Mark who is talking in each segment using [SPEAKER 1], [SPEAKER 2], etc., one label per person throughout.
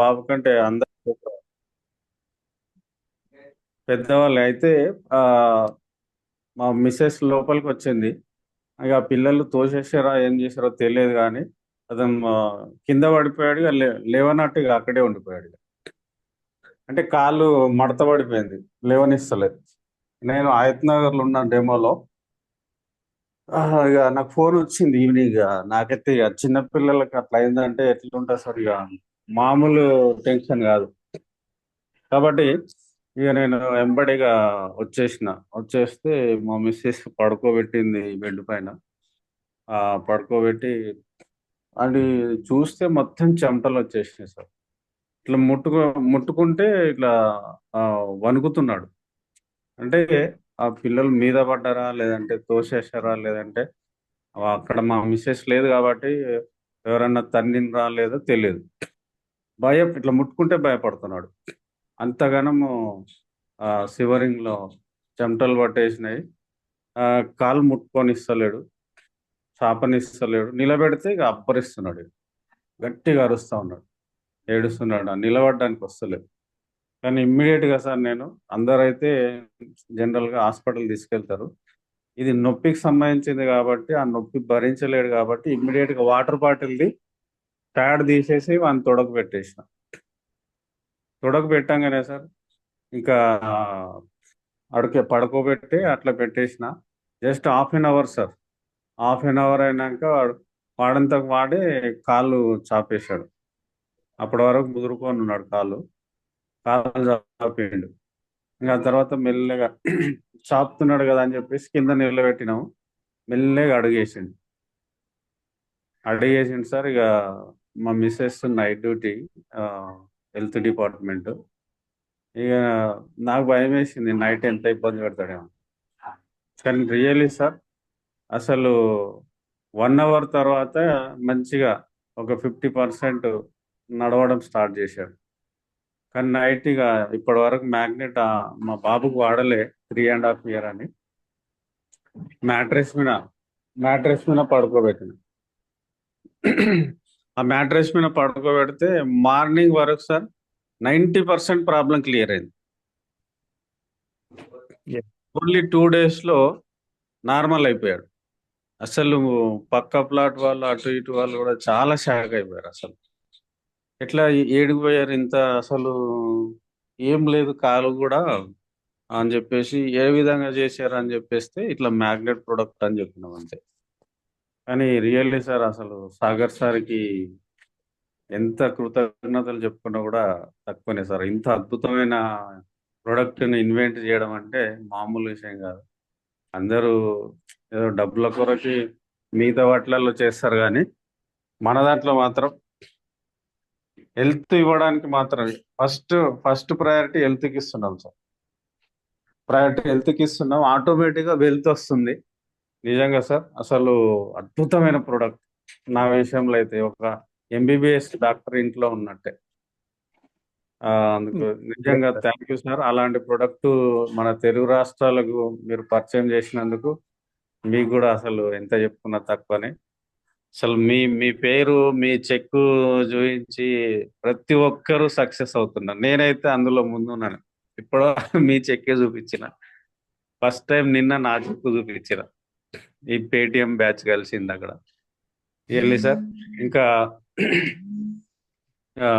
[SPEAKER 1] బాబు కంటే అందరు పెద్దవాళ్ళు అయితే ఆ మా మిస్సెస్ లోపలికి వచ్చింది. ఇక ఆ పిల్లలు తోసేసారా ఏం చేశారో తెలియదు కానీ అతను కింద పడిపోయాడు. ఇక లేవనట్టు ఇక అక్కడే ఉండిపోయాడు. అంటే కాళ్ళు మడత పడిపోయింది, లేవనిస్తలేదు. నేను ఆయత్ నగర్లో ఉన్న డెమోలో. ఇక నాకు ఫోన్ వచ్చింది ఈవినింగ్. నాకైతే ఇక చిన్న పిల్లలకి అట్లా అయిందంటే ఎట్లుంటుంది సార్, ఇక మామూలు టెన్షన్ కాదు. కాబట్టి ఇక నేను వెంబడిగా వచ్చేస్తే మా మిస్సెస్ పడుకోబెట్టింది బెడ్ పైన. పడుకోబెట్టి అది చూస్తే మొత్తం చెమటలు వచ్చేసినాయి సార్. ఇట్లా ముట్టుకుంటే ఇట్లా ఆ, వణుకుతున్నాడు. అంటే ఆ పిల్లలు మీద పడ్డారా, లేదంటే తోసేసారా, లేదంటే అక్కడ మా మిస్సెస్ లేదు కాబట్టి ఎవరన్నా తన్నినరా లేదో తెలియదు. ఇట్లా ముట్టుకుంటే భయపడుతున్నాడు. అంతగానము సివరింగ్ లో చెమటలు పట్టేసినాయి. ఆ, కాలు ముట్టుకొని ఇస్తలేడు, చాపనిస్తలేడు. నిలబెడితే ఇక అబ్బరిస్తున్నాడు, గట్టిగా అరుస్తా ఉన్నాడు, ఏడుస్తున్నాడు. నిలబడడానికి వస్తలేదు. కానీ ఇమ్మీడియట్ గా సార్ నేను అందరైతే జనరల్ గా హాస్పిటల్ తీసుకెళ్తారు. ఇది నొప్పికి సంబంధించింది కాబట్టి ఆ నొప్పి భరించలేడు కాబట్టి ఇమ్మీడియట్ గా వాటర్ బాటిల్ది ప్యాడ్ తీసేసి వాని తొడకు పెట్టేసిన. తొడకు పెట్టంగానే సార్ ఇంకా పడుకోబెట్టి అట్లా పెట్టేసిన. Just half an hour sir. Half an hour అయినాక వాడంతకు వాడే కాళ్ళు చాపేశాడు. అప్పటి వరకు ముదురుకొని ఉన్నాడు, కాళ్ళు చాపిండు. ఇంకా ఆ తర్వాత మెల్లగా చాపుతున్నాడు కదా అని చెప్పేసి కింద నిలబెట్టినాము. మెల్లగా అడిగేసిండు సార్. ఇక మా missus night duty, health department. ఇక నాకు భయం వేసింది నైట్ ఎంత ఇబ్బంది పెడతాడేమో. కానీ రియల్లీ సార్, అసలు 1 అవర్ తర్వాత మంచిగా ఒక 50% నడవడం స్టార్ట్ చేశాడు. కానీ నైట్ ఇక ఇప్పటి వరకు మ్యాగ్నెట్ మా బాబుకు వాడలే, 3.5 years అని. మ్యాట్రెస్ మీద మ్యాట్రెస్ మీద పడుకోబెట్టిన. ఆ మ్యాట్రెస్ మీద పడుకోబెడితే మార్నింగ్ వరకు సార్ 90% ప్రాబ్లం క్లియర్ అయింది.
[SPEAKER 2] Yes.
[SPEAKER 1] ఓన్లీ 2 days లో నార్మల్ అయిపోయాడు. అసలు పక్క ప్లాట్ వాళ్ళు అటు ఇటు వాళ్ళు కూడా చాలా షాక్ అయిపోయారు. అసలు ఎట్లా ఏడికి పోయారు ఇంత, అసలు ఏం లేదు కాలు కూడా అని చెప్పేసి ఏ విధంగా చేశారు అని చెప్పేస్తే ఇట్లా మ్యాగ్నెట్ ప్రొడక్ట్ అని చెప్పినాం అంతే. కానీ రియల్లీ సార్, అసలు సాగర్ సార్కి ఎంత కృతజ్ఞతలు చెప్పుకున్నా కూడా తక్కువనే సార్. ఇంత అద్భుతమైన ప్రోడక్ట్ని ఇన్వెంట్ చేయడం అంటే మామూలు విషయం కాదు. అందరూ ఏదో డబ్బుల కొరకి మిగతా వాటిలలో చేస్తారు కానీ మన దాంట్లో మాత్రం హెల్త్ ఇవ్వడానికి మాత్రం ఫస్ట్ ఫస్ట్ ప్రయారిటీ హెల్త్కి ఇస్తున్నాం సార్. ప్రయారిటీ హెల్త్కి ఇస్తున్నాం, ఆటోమేటిక్గా వెల్త్ వస్తుంది. నిజంగా సార్, అసలు అద్భుతమైన ప్రోడక్ట్. నా విషయంలో అయితే ఒక ఎంబీబీఎస్ డాక్టర్ ఇంట్లో ఉన్నట్టే. అందుకు
[SPEAKER 2] Great,
[SPEAKER 1] నిజంగా
[SPEAKER 2] sir.
[SPEAKER 1] Thank you sir. అలాంటి ప్రొడక్ట్ మన తెలుగు రాష్ట్రాలకు మీరు పరిచయం చేసినందుకు మీకు కూడా అసలు ఎంత చెప్పుకున్నా తక్కువనే. అసలు మీ మీ పేరు, మీ చెక్కు చూపించి ప్రతి ఒక్కరూ సక్సెస్ అవుతున్నారు. నేనైతే అందులో ముందున్నాను. ఇప్పుడు మీ చెక్కే చూపించిన, ఫస్ట్ టైం నిన్న నా చెక్కు చూపించిన. ఈ పేటిఎం బ్యాచ్ కలిసింది అక్కడ. Really sir. ఇంకా ఆ,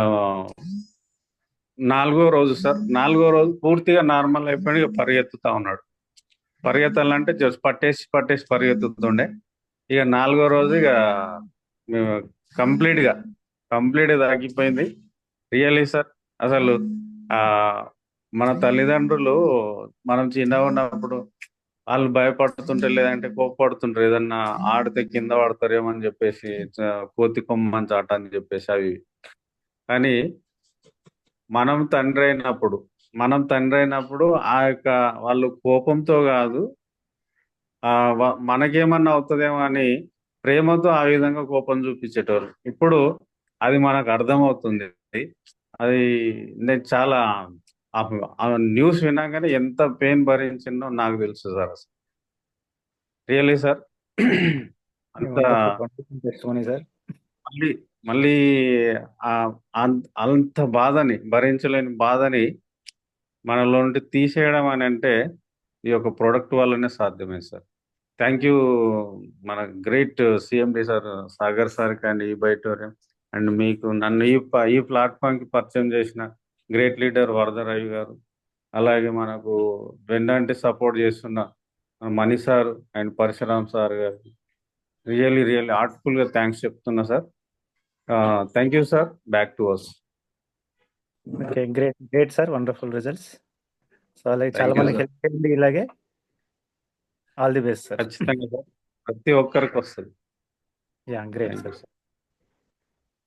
[SPEAKER 1] 4వ రోజు సార్, 4వ రోజు పూర్తిగా నార్మల్ అయిపోయి పరిగెత్తుతా ఉన్నాడు. పరిగెత్తాలంటే జస్ట్ పట్టేసి పట్టేసి పరిగెత్తుతుండే. ఇక 4వ రోజు ఇక కంప్లీట్ గా కంప్లీట్ తగ్గిపోయింది. రియల్లీ సార్, అసలు ఆ మన తల్లిదండ్రులు మనం చిన్నగా ఉన్నప్పుడు వాళ్ళు భయపడుతుంటే లేదంటే కోప్పడుతుంటారు, ఏదన్నా ఆడితే కింద పడతారేమో అని చెప్పేసి, కోతి కొమ్మని చాట అని చెప్పేసి అవి. కానీ మనం తండ్రి అయినప్పుడు మనం తండ్రి అయినప్పుడు, ఆ యొక్క వాళ్ళు కోపంతో కాదు, మనకేమన్నా అవుతుందేమో అని ప్రేమతో ఆ విధంగా కోపం చూపించేటోరు. ఇప్పుడు అది మనకు అర్థమవుతుంది. అది నేను చాలా ఆ న్యూస్ విన్నాగానే ఎంత పెయిన్ భరించిందో నాకు తెలుసు సార్. Really sir. అంత
[SPEAKER 2] Wonderful, wonderful testimony, sir.
[SPEAKER 1] మళ్ళీ మళ్ళీ అంత బాధని భరించలేని బాధని మనలో నుండి తీసేయడం అని అంటే ఈ యొక్క ప్రోడక్ట్ వల్లనే సాధ్యమే సార్. థ్యాంక్ యూ మన great CMD sir Sagar sir and ఈ బైటోరియం అండ్ మీకు నన్ను ఈ ప్లాట్ఫామ్కి పరిచయం చేసిన గ్రేట్ లీడర్ వరదరావు గారు, అలాగే మనకు వెన్నంటి సపోర్ట్ చేస్తున్న Mani sir and Parashuram sir గారు రియల్లీ హార్ట్ఫుల్గా థ్యాంక్స్ చెప్తున్నా sir. Thank you sir. Back to us.
[SPEAKER 2] Okay, great sir, wonderful results. So అలాగే చాలా
[SPEAKER 1] థ్యాంక్ యూ
[SPEAKER 2] మందికి
[SPEAKER 1] సార్.
[SPEAKER 2] హెల్ప్ చేయండి, ఇలాగే ఆల్ ది బెస్ట్ సార్.
[SPEAKER 1] ఖచ్చితంగా సార్, ప్రతి ఒక్కరికి వస్తుంది.
[SPEAKER 2] Yeah, great
[SPEAKER 1] thank you
[SPEAKER 2] sir.
[SPEAKER 1] Sir.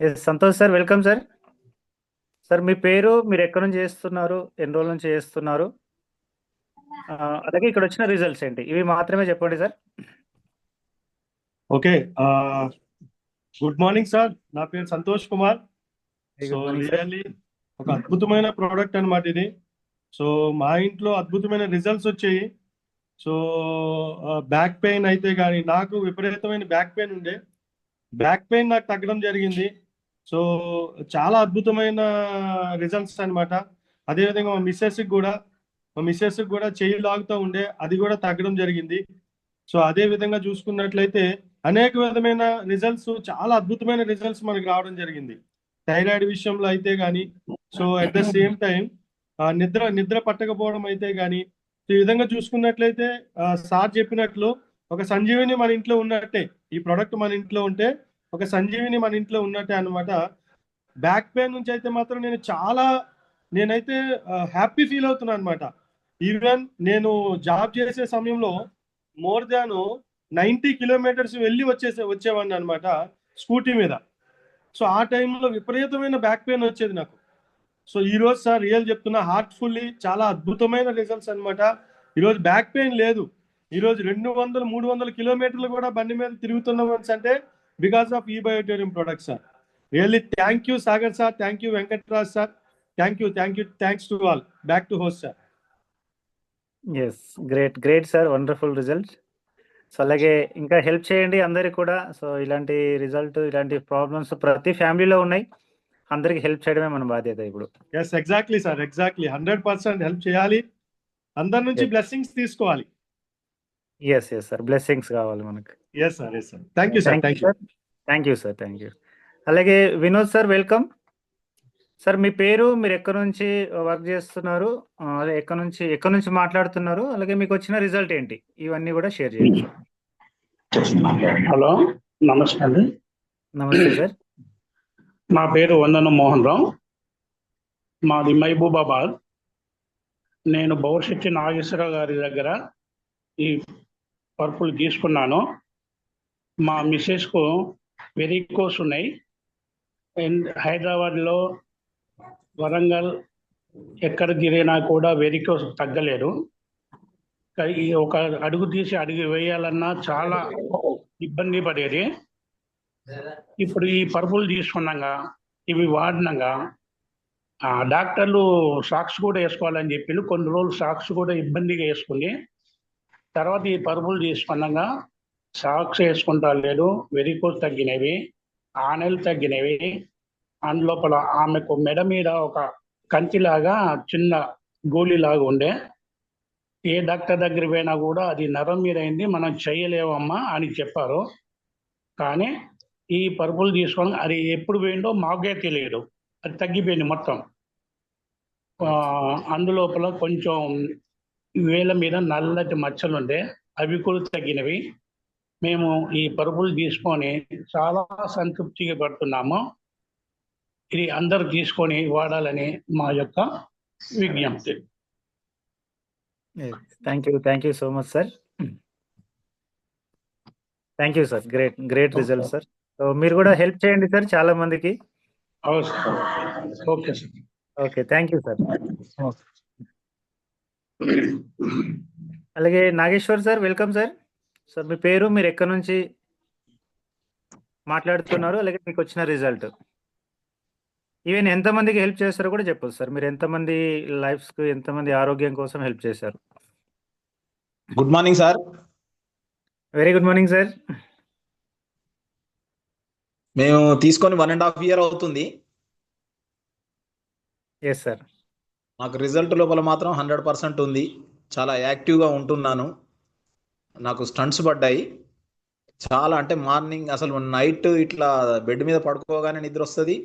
[SPEAKER 2] Yes, Santosh sir, welcome sir. Sir మీ పేరు, మీరు ఎక్కడి నుంచి చేస్తున్నారు, ఎన్ని రోజుల నుంచి చేస్తున్నారు, అలాగే ఇక్కడ వచ్చిన రిజల్ట్స్ ఏంటి, ఇవి మాత్రమే చెప్పండి sir.
[SPEAKER 3] Okay, good morning sir. నా పేరు Santosh Kumar.
[SPEAKER 2] Hey,
[SPEAKER 3] so
[SPEAKER 2] good morning, sir.
[SPEAKER 3] Really ఒక అద్భుతమైన ప్రోడక్ట్ అన్నమాట ఇది. సో మా ఇంట్లో అద్భుతమైన రిజల్ట్స్ వచ్చాయి. సో బ్యాక్ పెయిన్ అయితే కానీ, నాకు విపరీతమైన బ్యాక్ పెయిన్ ఉండే, బ్యాక్ పెయిన్ నాకు తగ్గడం జరిగింది. సో చాలా అద్భుతమైన రిజల్ట్స్ అన్నమాట. అదేవిధంగా మా మిస్సెస్కి కూడా చెయ్యి లాగుతూ ఉండే, అది కూడా తగ్గడం జరిగింది. సో అదే విధంగా చూసుకున్నట్లయితే అనేక విధమైన రిజల్ట్స్, చాలా అద్భుతమైన రిజల్ట్స్ మనకు రావడం జరిగింది థైరాయిడ్ విషయంలో అయితే కానీ. So at the same time నిద్ర పట్టకపోవడం అయితే కానీ, ఈ విధంగా చూసుకున్నట్లయితే సార్ చెప్పినట్లు ఒక సంజీవిని మన ఇంట్లో ఉన్నట్టే, ఈ ప్రోడక్ట్ మన ఇంట్లో ఉంటే ఒక సంజీవిని మన ఇంట్లో ఉన్నట్టే అన్నమాట. బ్యాక్ పెయిన్ నుంచి అయితే మాత్రం నేనైతే హ్యాపీ ఫీల్ అవుతున్నాను అనమాట. ఈవెన్ నేను జాబ్ చేసే సమయంలో మోర్ దాన్ 90 కిలోమీటర్స్ వెళ్ళి వచ్చేవాడిని అనమాట స్కూటీ మీద. సో ఆ టైంలో విపరీతమైన బ్యాక్ పెయిన్ వచ్చేది నాకు. సో ఈ రోజు సార్ రియల్ చెప్తున్నా, హార్ట్ఫుల్లీ చాలా అద్భుతమైన రిజల్ట్స్ అనమాట. ఈరోజు బ్యాక్ పెయిన్ లేదు. ఈరోజు 200-300 కిలోమీటర్లు కూడా బండి మీద తిరుగుతున్నాం అంటే బికాస్ ఆఫ్ ఈ Biotorium products sir. Really thank you Sagar sir, thank you Venkatraj sir, thanks to all. Back to host sir.
[SPEAKER 2] Yes, great sir, wonderful result. So అలాగే ఇంకా హెల్ప్ చేయండి అందరికి కూడా. సో ఇలాంటి రిజల్ట్, ఇలాంటి ప్రాబ్లమ్స్ ప్రతి ఫ్యామిలీలో ఉన్నాయి, అందరికి హెల్ప్ చేయడమే మన బాధ్యత ఇప్పుడు.
[SPEAKER 3] Yes, exactly sir, exactly 100% help చేయాలి, అందరి నుంచి బ్లెస్సింగ్స్ తీసుకోవాలి.
[SPEAKER 2] ఎస్ సార్, బ్లెస్సింగ్స్ కావాలి మనకు.
[SPEAKER 3] Yes sir. Thank you sir.
[SPEAKER 2] Thank you. అలాగే వినోద్ సార్, వెల్కమ్ సార్. మీ పేరు, మీరు ఎక్కడి నుంచి వర్క్ చేస్తున్నారు, అదే ఎక్కడి నుంచి మాట్లాడుతున్నారు, అలాగే మీకు వచ్చిన రిజల్ట్ ఏంటి, ఇవన్నీ కూడా షేర్ చేయండి.
[SPEAKER 4] హలో, నమస్తే అండి.
[SPEAKER 2] నమస్తే సార్.
[SPEAKER 4] నా పేరు వందన మోహన్ రావు, మాది మహబూబాబాద్. నేను బౌర్శెట్టి నాగేశ్వరరావు గారి దగ్గర ఈ పర్పుల్ తీసుకున్నాను. మా మిస్సెస్కు వెరికోస్ ఉన్నాయి. హైదరాబాద్లో, వరంగల్ ఎక్కడ తిరిగినా కూడా వెరికోస్ తగ్గలేదు. ఒక అడుగు తీసి అడుగు వేయాలన్నా చాలా ఇబ్బంది పడేది. ఇప్పుడు ఈ పర్పుల్ తీసుకున్నాగా, ఇవి వాడినాగా డాక్టర్లు సాక్స్ కూడా వేసుకోవాలని చెప్పి కొన్ని రోజులు సాక్స్ కూడా ఇబ్బందిగా వేసుకుని, తర్వాత ఈ పర్పుల్ తీసుకున్నాగా సాక్స్ వేసుకుంటా లేదు, వెరికోస్ తగ్గినవి, ఆనెలు తగ్గినవి. అందులోపల ఆమెకు మెడ మీద ఒక కంతిలాగా చిన్న గోళీలాగా ఉండే, ఏ డాక్టర్ దగ్గర పోయినా కూడా అది నరం మీద అయింది, మనం చేయలేవమ్మా అని చెప్పారు. కానీ ఈ పర్పుల్ తీసుకొని అది ఎప్పుడు పోయిందో మాకే తెలియదు, అది తగ్గిపోయింది మొత్తం. అందులోపల కొంచెం వేల మీద నల్లటి మచ్చలు ఉండే, అవి కూడా తగ్గినవి. మేము ఈ పర్పుల్ తీసుకొని చాలా సంతృప్తిగా పడుతున్నాము. ఇది అందరూ తీసుకొని వాడాలని మా యొక్క విజ్ఞప్తి.
[SPEAKER 2] Thank you so much sir. Thank you sir, great result sir. So మీరు కూడా హెల్ప్ చేయండి సార్ చాలా మందికి.
[SPEAKER 4] Okay sir.
[SPEAKER 2] Okay, thank you sir. అలాగే Nageshwar sir, welcome sir. Sir మీ పేరు, మీరు ఎక్కడి నుంచి మాట్లాడుతున్నారు, అలాగే మీకు వచ్చిన రిజల్ట్, ఈవెన్ ఎంతమందికి హెల్ప్ చేస్తారో కూడా చెప్పొచ్చు సార్. మీరు ఎంతమంది లైఫ్స్కి, ఎంతమంది ఆరోగ్యం కోసం హెల్ప్ చేశారు.
[SPEAKER 5] Good morning sir.
[SPEAKER 2] Very good morning sir.
[SPEAKER 5] మేము తీసుకొని 1.5 year అవుతుంది.
[SPEAKER 2] Yes sir.
[SPEAKER 5] నాకు రిజల్ట్ లోపల మాత్రం 100% ఉంది. చాలా యాక్టివ్గా ఉంటున్నాను. నాకు స్టంట్స్ పడ్డాయి. చాలా అంటే మార్నింగ్ అసలు నైట్ ఇట్లా బెడ్ మీద పడుకోగానే నిద్ర వస్తుంది.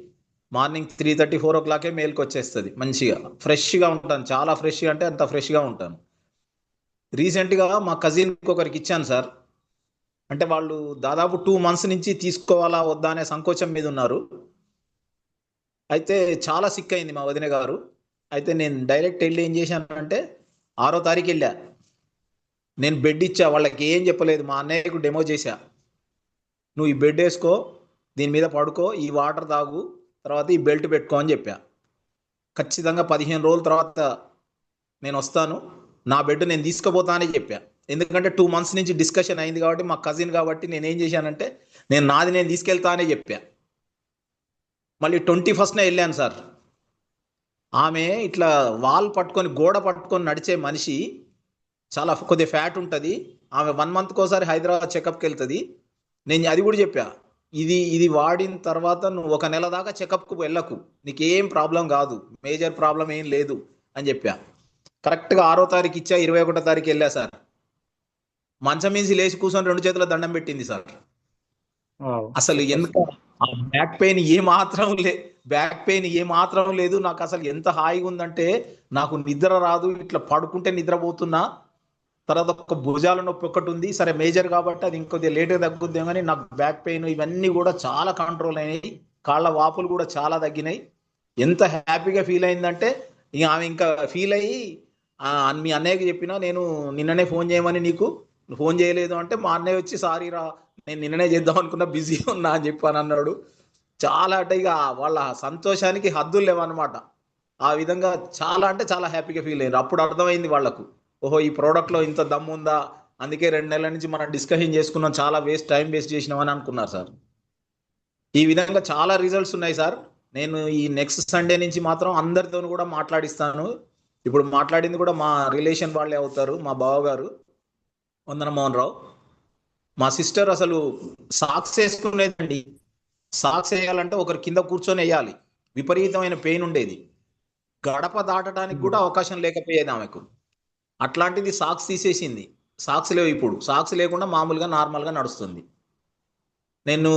[SPEAKER 5] మార్నింగ్ 3:30, 4 o'clock మేల్కి వచ్చేస్తుంది. మంచిగా ఫ్రెష్గా ఉంటాను. చాలా ఫ్రెష్గా అంటే అంత ఫ్రెష్గా ఉంటాను. రీసెంట్గా మా కజిన్కి ఒకరికి ఇచ్చాను సార్. అంటే వాళ్ళు దాదాపు 2 months నుంచి తీసుకోవాలా వద్దా అనే సంకోచం మీద ఉన్నారు. అయితే చాలా సిక్ అయింది మా వదిన గారు. అయితే నేను డైరెక్ట్ వెళ్ళి ఏం చేశానంటే 6వ తారీఖు వెళ్ళా. నేను బెడ్ ఇచ్చా, వాళ్ళకి ఏం చెప్పలేదు. మా అన్నయ్యకు డెమో చేశా. నువ్వు ఈ బెడ్ వేసుకో, దీని మీద పడుకో, ఈ వాటర్ తాగు, తర్వాత ఈ బెల్ట్ పెట్టుకో అని చెప్పా. ఖచ్చితంగా 15 రోజుల తర్వాత నేను వస్తాను, నా బెడ్ నేను తీసుకుపోతానని చెప్పా. ఎందుకంటే 2 months నుంచి డిస్కషన్ అయింది కాబట్టి, మా కజిన్ కాబట్టి నేను ఏం చేశానంటే నాది నేను తీసుకెళ్తా అనే చెప్పా. మళ్ళీ 21st వెళ్ళాను సార్. ఆమె ఇట్లా వాల్ పట్టుకొని గోడ పట్టుకొని నడిచే మనిషి, చాలా కొద్దిగా ఫ్యాట్ ఉంటుంది. ఆమె 1 month కోసారి హైదరాబాద్ చెకప్కి వెళ్తుంది. నేను అది కూడా చెప్పా, ఇది వాడిన తర్వాత నువ్వు 1 నెల దాకా చెకప్కు వెళ్ళకు, నీకేం ప్రాబ్లం కాదు, మేజర్ ప్రాబ్లం ఏం లేదు అని చెప్పా. కరెక్ట్గా 6వ తారీఖు ఇచ్చా, 21వ తారీఖు వెళ్ళా సార్. మంచం మీసి లేచి కూర్చొని 2 చేతుల దండం పెట్టింది సార్. అసలు ఎంత బ్యాక్ పెయిన్ ఏ మాత్రం లేదు. నాకు అసలు ఎంత హాయిగా ఉందంటే, నాకు నిద్ర రాదు, ఇట్లా పడుకుంటే నిద్రపోతున్నా. తర్వాత ఒక భుజాల నొప్పి ఒకటి ఉంది, సరే మేజర్ కాబట్టి అది ఇంకొద్దిగా లేట్గా తగ్గుద్దాం, కానీ నాకు బ్యాక్ పెయిన్ ఇవన్నీ కూడా చాలా కంట్రోల్ అయినాయి. కాళ్ళ వాపులు కూడా చాలా తగ్గినాయి. ఎంత హ్యాపీగా ఫీల్ అయిందంటే ఇక ఆమె ఇంకా ఫీల్ అయ్యి మీ అన్నయ్యకి చెప్పినా, నేను నిన్ననే ఫోన్ చేయమని, నీకు ఫోన్ చేయలేదు అంటే, మా అన్నయ్య వచ్చి సారీ రా, నేను నిన్ననే చేద్దాం అనుకున్నా, బిజీ ఉన్నా అని చెప్పి అన్నాడు. చాలా అంటే ఇక వాళ్ళ సంతోషానికి హద్దులు లేవన్నమాట. ఆ విధంగా చాలా అంటే చాలా హ్యాపీగా ఫీల్ అయ్యారు. అప్పుడు అర్థమైంది వాళ్ళకు, ఓహో ఈ ప్రోడక్ట్లో ఇంత దమ్ము ఉందా, అందుకే 2 నెలల నుంచి మనం డిస్కషన్ చేసుకున్నాం, చాలా టైం వేస్ట్ చేసినామని అనుకున్నారు సార్. ఈ విధంగా చాలా రిజల్ట్స్ ఉన్నాయి సార్. నేను ఈ నెక్స్ట్ సండే నుంచి మాత్రం అందరితో కూడా మాట్లాడిస్తాను. ఇప్పుడు మాట్లాడింది కూడా మా రిలేషన్ వాళ్ళే అవుతారు, మా బావగారు వందన మోహన్ రావు. మా సిస్టర్ అసలు సాక్స్ వేసుకునేదండి. సాక్స్ వేయాలంటే ఒకరు కింద కూర్చొని వేయాలి, విపరీతమైన పెయిన్ ఉండేది. గడప దాటడానికి కూడా అవకాశం లేకపోయేది ఆమెకు. అట్లాంటిది సాక్స్ తీసేసింది. సాక్స్ లేవు ఇప్పుడు. సాక్స్ లేకుండా మామూలుగా నార్మల్గా నడుస్తుంది. నేను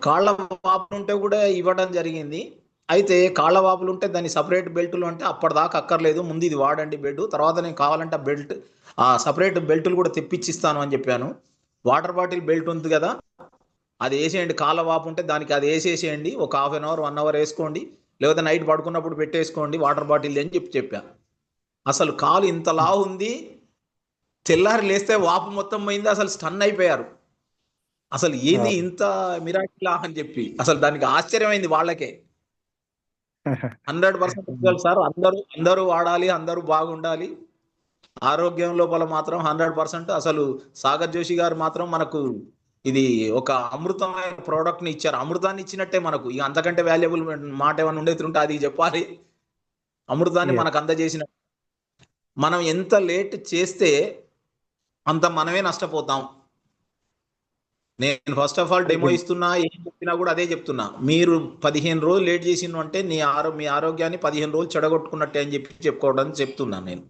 [SPEAKER 5] కాళ్ళ వాపులు ఉంటే కూడా ఇవ్వడం జరిగింది. అయితే కాళ్ళ వాపులు ఉంటే దాన్ని సపరేట్ బెల్టులు అంటే అప్పటిదాకా అక్కర్లేదు, ముందు ఇది వాడండి బెడ్, తర్వాత నేను కావాలంటే ఆ సపరేట్ బెల్టులు కూడా తెప్పించిస్తాను అని చెప్పాను. వాటర్ బాటిల్ బెల్ట్ ఉంది కదా, అది వేసేయండి. కాళ్ళ వాపు ఉంటే దానికి అది వేసేసేయండి, ఒక 1/2 hour 1 hour వేసుకోండి, లేకపోతే నైట్ పడుకున్నప్పుడు పెట్టేసుకోండి వాటర్ బాటిల్ అని చెప్పా. అసలు కాలు ఇంతలా ఉంది, తెల్లారి లేస్తే వాపు మొత్తం పోయింది. అసలు స్టన్ అయిపోయారు. అసలు ఏది ఇంత మిరాకిలా అని చెప్పి అసలు దానికి ఆశ్చర్యమైంది వాళ్ళకే. 100% రిజల్ట్ సార్. అందరూ వాడాలి, అందరూ బాగుండాలి. ఆరోగ్యం లోపల మాత్రం 100%. అసలు సాగర్ జోషి గారు మాత్రం మనకు ఇది ఒక అమృతమైన ప్రోడక్ట్ ని ఇచ్చారు. అమృతాన్ని ఇచ్చినట్టే మనకు. ఇక అంతకంటే వాల్యుబుల్ మాట ఏమైనా ఉండేది అది చెప్పాలి. అమృతాన్ని మనకు అందజేసిన. మనం ఎంత లేట్ చేస్తే అంత మనమే నష్టపోతాం. నేను ఫస్ట్ ఆఫ్ ఆల్ డెమో ఇస్తున్నా, ఏం చెప్పినా కూడా అదే చెప్తున్నా. మీరు 15 రోజులు లేట్ చేసిండు అంటే మీ ఆరోగ్యాన్ని 15 రోజులు చెడగొట్టుకున్నట్టే అని చెప్పుకోవడానికి చెప్తున్నాను నేను.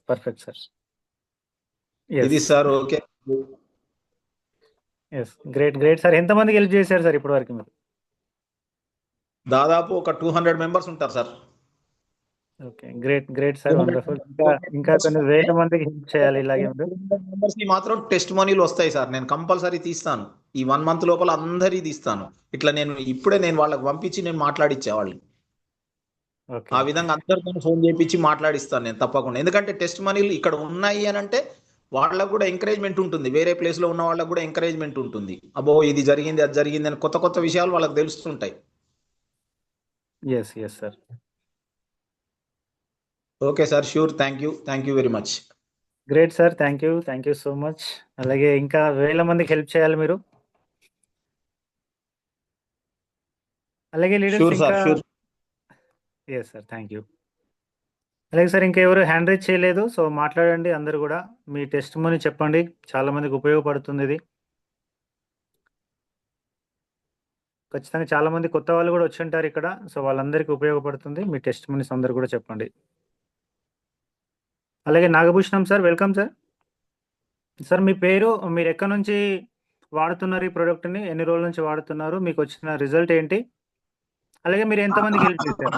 [SPEAKER 2] Perfect sir.
[SPEAKER 5] ఇది సార్. Okay,
[SPEAKER 2] great sir. ఎంతమందికి హెల్ప్ చేశారు సార్ ఇప్పటి వరకు మీరు?
[SPEAKER 5] దాదాపు ఒక 200 members ఉంటారు sir.
[SPEAKER 2] Okay, great sir, wonderful. ఇంకా కొన్ని వేల మందికి హెల్ప్ చేయాలి ఇలాగే.
[SPEAKER 5] మెంబర్స్ కి మాత్రం టెస్ట్ మనీలు వస్తాయి సార్. నేను కంపల్సరీ తీస్తాను. ఈ 1 month లోపల అందరి తీస్తాను. ఇట్లా ఇప్పుడే నేను వాళ్ళకి పంపించి నేను మాట్లాడిచ్చే వాళ్ళని. ఆ విధంగా అందరితో ఫోన్ చేయించి మాట్లాడిస్తాను నేను తప్పకుండా. ఎందుకంటే టెస్ట్ మనీలు ఇక్కడ ఉన్నాయి అని అంటే వాళ్ళకు కూడా ఎంకరేజ్మెంట్ ఉంటుంది. వేరే ప్లేస్ లో ఉన్న వాళ్ళకు కూడా ఎంకరేజ్మెంట్ ఉంటుంది. అబ్బో ఇది జరిగింది, అది జరిగింది అని కొత్త విషయాలు వాళ్ళకి తెలుస్తుంటాయి.
[SPEAKER 2] Sir.
[SPEAKER 5] Okay sir, sure. Thank you very much.
[SPEAKER 2] Great sir, thank you so much. అలాగే ఇంకా వేల మందికి హెల్ప్ చేయాలి మీరు. అలాగే లీడర్స్ ఇంకా. Sir, thank you. అలాగే సార్, ఇంకెవరు హ్యాండ్ రైజ్ చేయలేదు, సో మాట్లాడండి అందరు కూడా. మీ టెస్ట్ మనీ చెప్పండి, చాలా మందికి ఉపయోగపడుతుంది ఇది. ఖచ్చితంగా చాలా మంది కొత్త వాళ్ళు కూడా వచ్చి ఉంటారు ఇక్కడ. సో వాళ్ళందరికీ ఉపయోగపడుతుంది. మీ టెస్ట్ మనీస్ అందరు కూడా చెప్పండి. అలాగే Nagabhushanam sir, welcome sir. Sir మీ పేరు, మీరు ఎక్కడి నుంచి వాడుతున్నారు ఈ ప్రోడక్ట్ని, ఎన్ని రోజుల నుంచి వాడుతున్నారు, మీకు వచ్చిన రిజల్ట్ ఏంటి, అలాగే మీరు ఎంతమందికి హెల్ప్ చేశారు?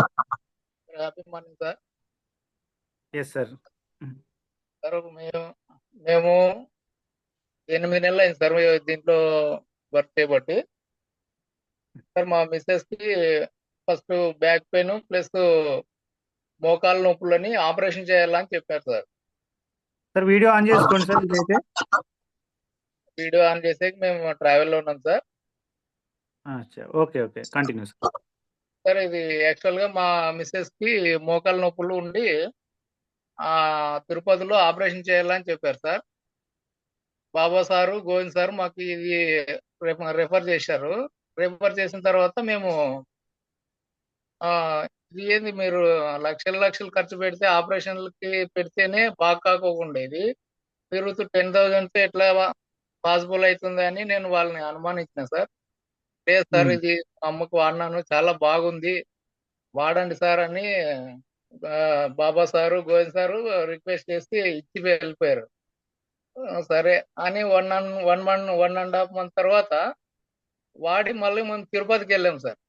[SPEAKER 6] Happy morning sir.
[SPEAKER 2] Yes sir.
[SPEAKER 6] Sir మేము 8 నెలలు అయింది సార్ దీంట్లో వర్క్ చేయబట్టి. సార్ మా మిస్సెస్కి ఫస్ట్ బ్యాక్ పెయిన్ ప్లస్ మోకాలు నొప్పులని ఆపరేషన్ చేయాలని చెప్పారు సార్.
[SPEAKER 2] సార్ వీడియో ఆన్ చేసుకోండి సార్. ఇదైతే
[SPEAKER 6] వీడియో ఆన్ చేసే మేము ట్రావెల్లో ఉన్నాం sir.
[SPEAKER 2] Okay okay, continue sir.
[SPEAKER 6] Sir ఇది యాక్చువల్గా మా మిస్సెస్కి మోకాలు నొప్పులు ఉండి తిరుపతిలో ఆపరేషన్ చేయాలని చెప్పారు సార్. బాబా సారు, గోవింద్ సార్ మాకు ఇది రెఫర్ చేశారు. రెఫర్ చేసిన తర్వాత మేము ఇది ఏంది మీరు లక్షలు ఖర్చు పెడితే ఆపరేషన్లకి పెడితేనే బాగా కాకోకుండా ఇది మీరు 10,000 ఎట్లా పాసిబుల్ అవుతుంది అని నేను వాళ్ళని అనుమానించిన సార్. లేదు సార్, ఇది మా అమ్మకు వాడినాను, చాలా బాగుంది, వాడండి సార్ అని బాబా సారు, గోవింద్ సారు రిక్వెస్ట్ చేసి ఇచ్చి వెళ్ళిపోయారు. సరే అని 1.5 మంత్ తర్వాత వాడి మళ్ళీ మేము తిరుపతికి వెళ్ళాం సార్.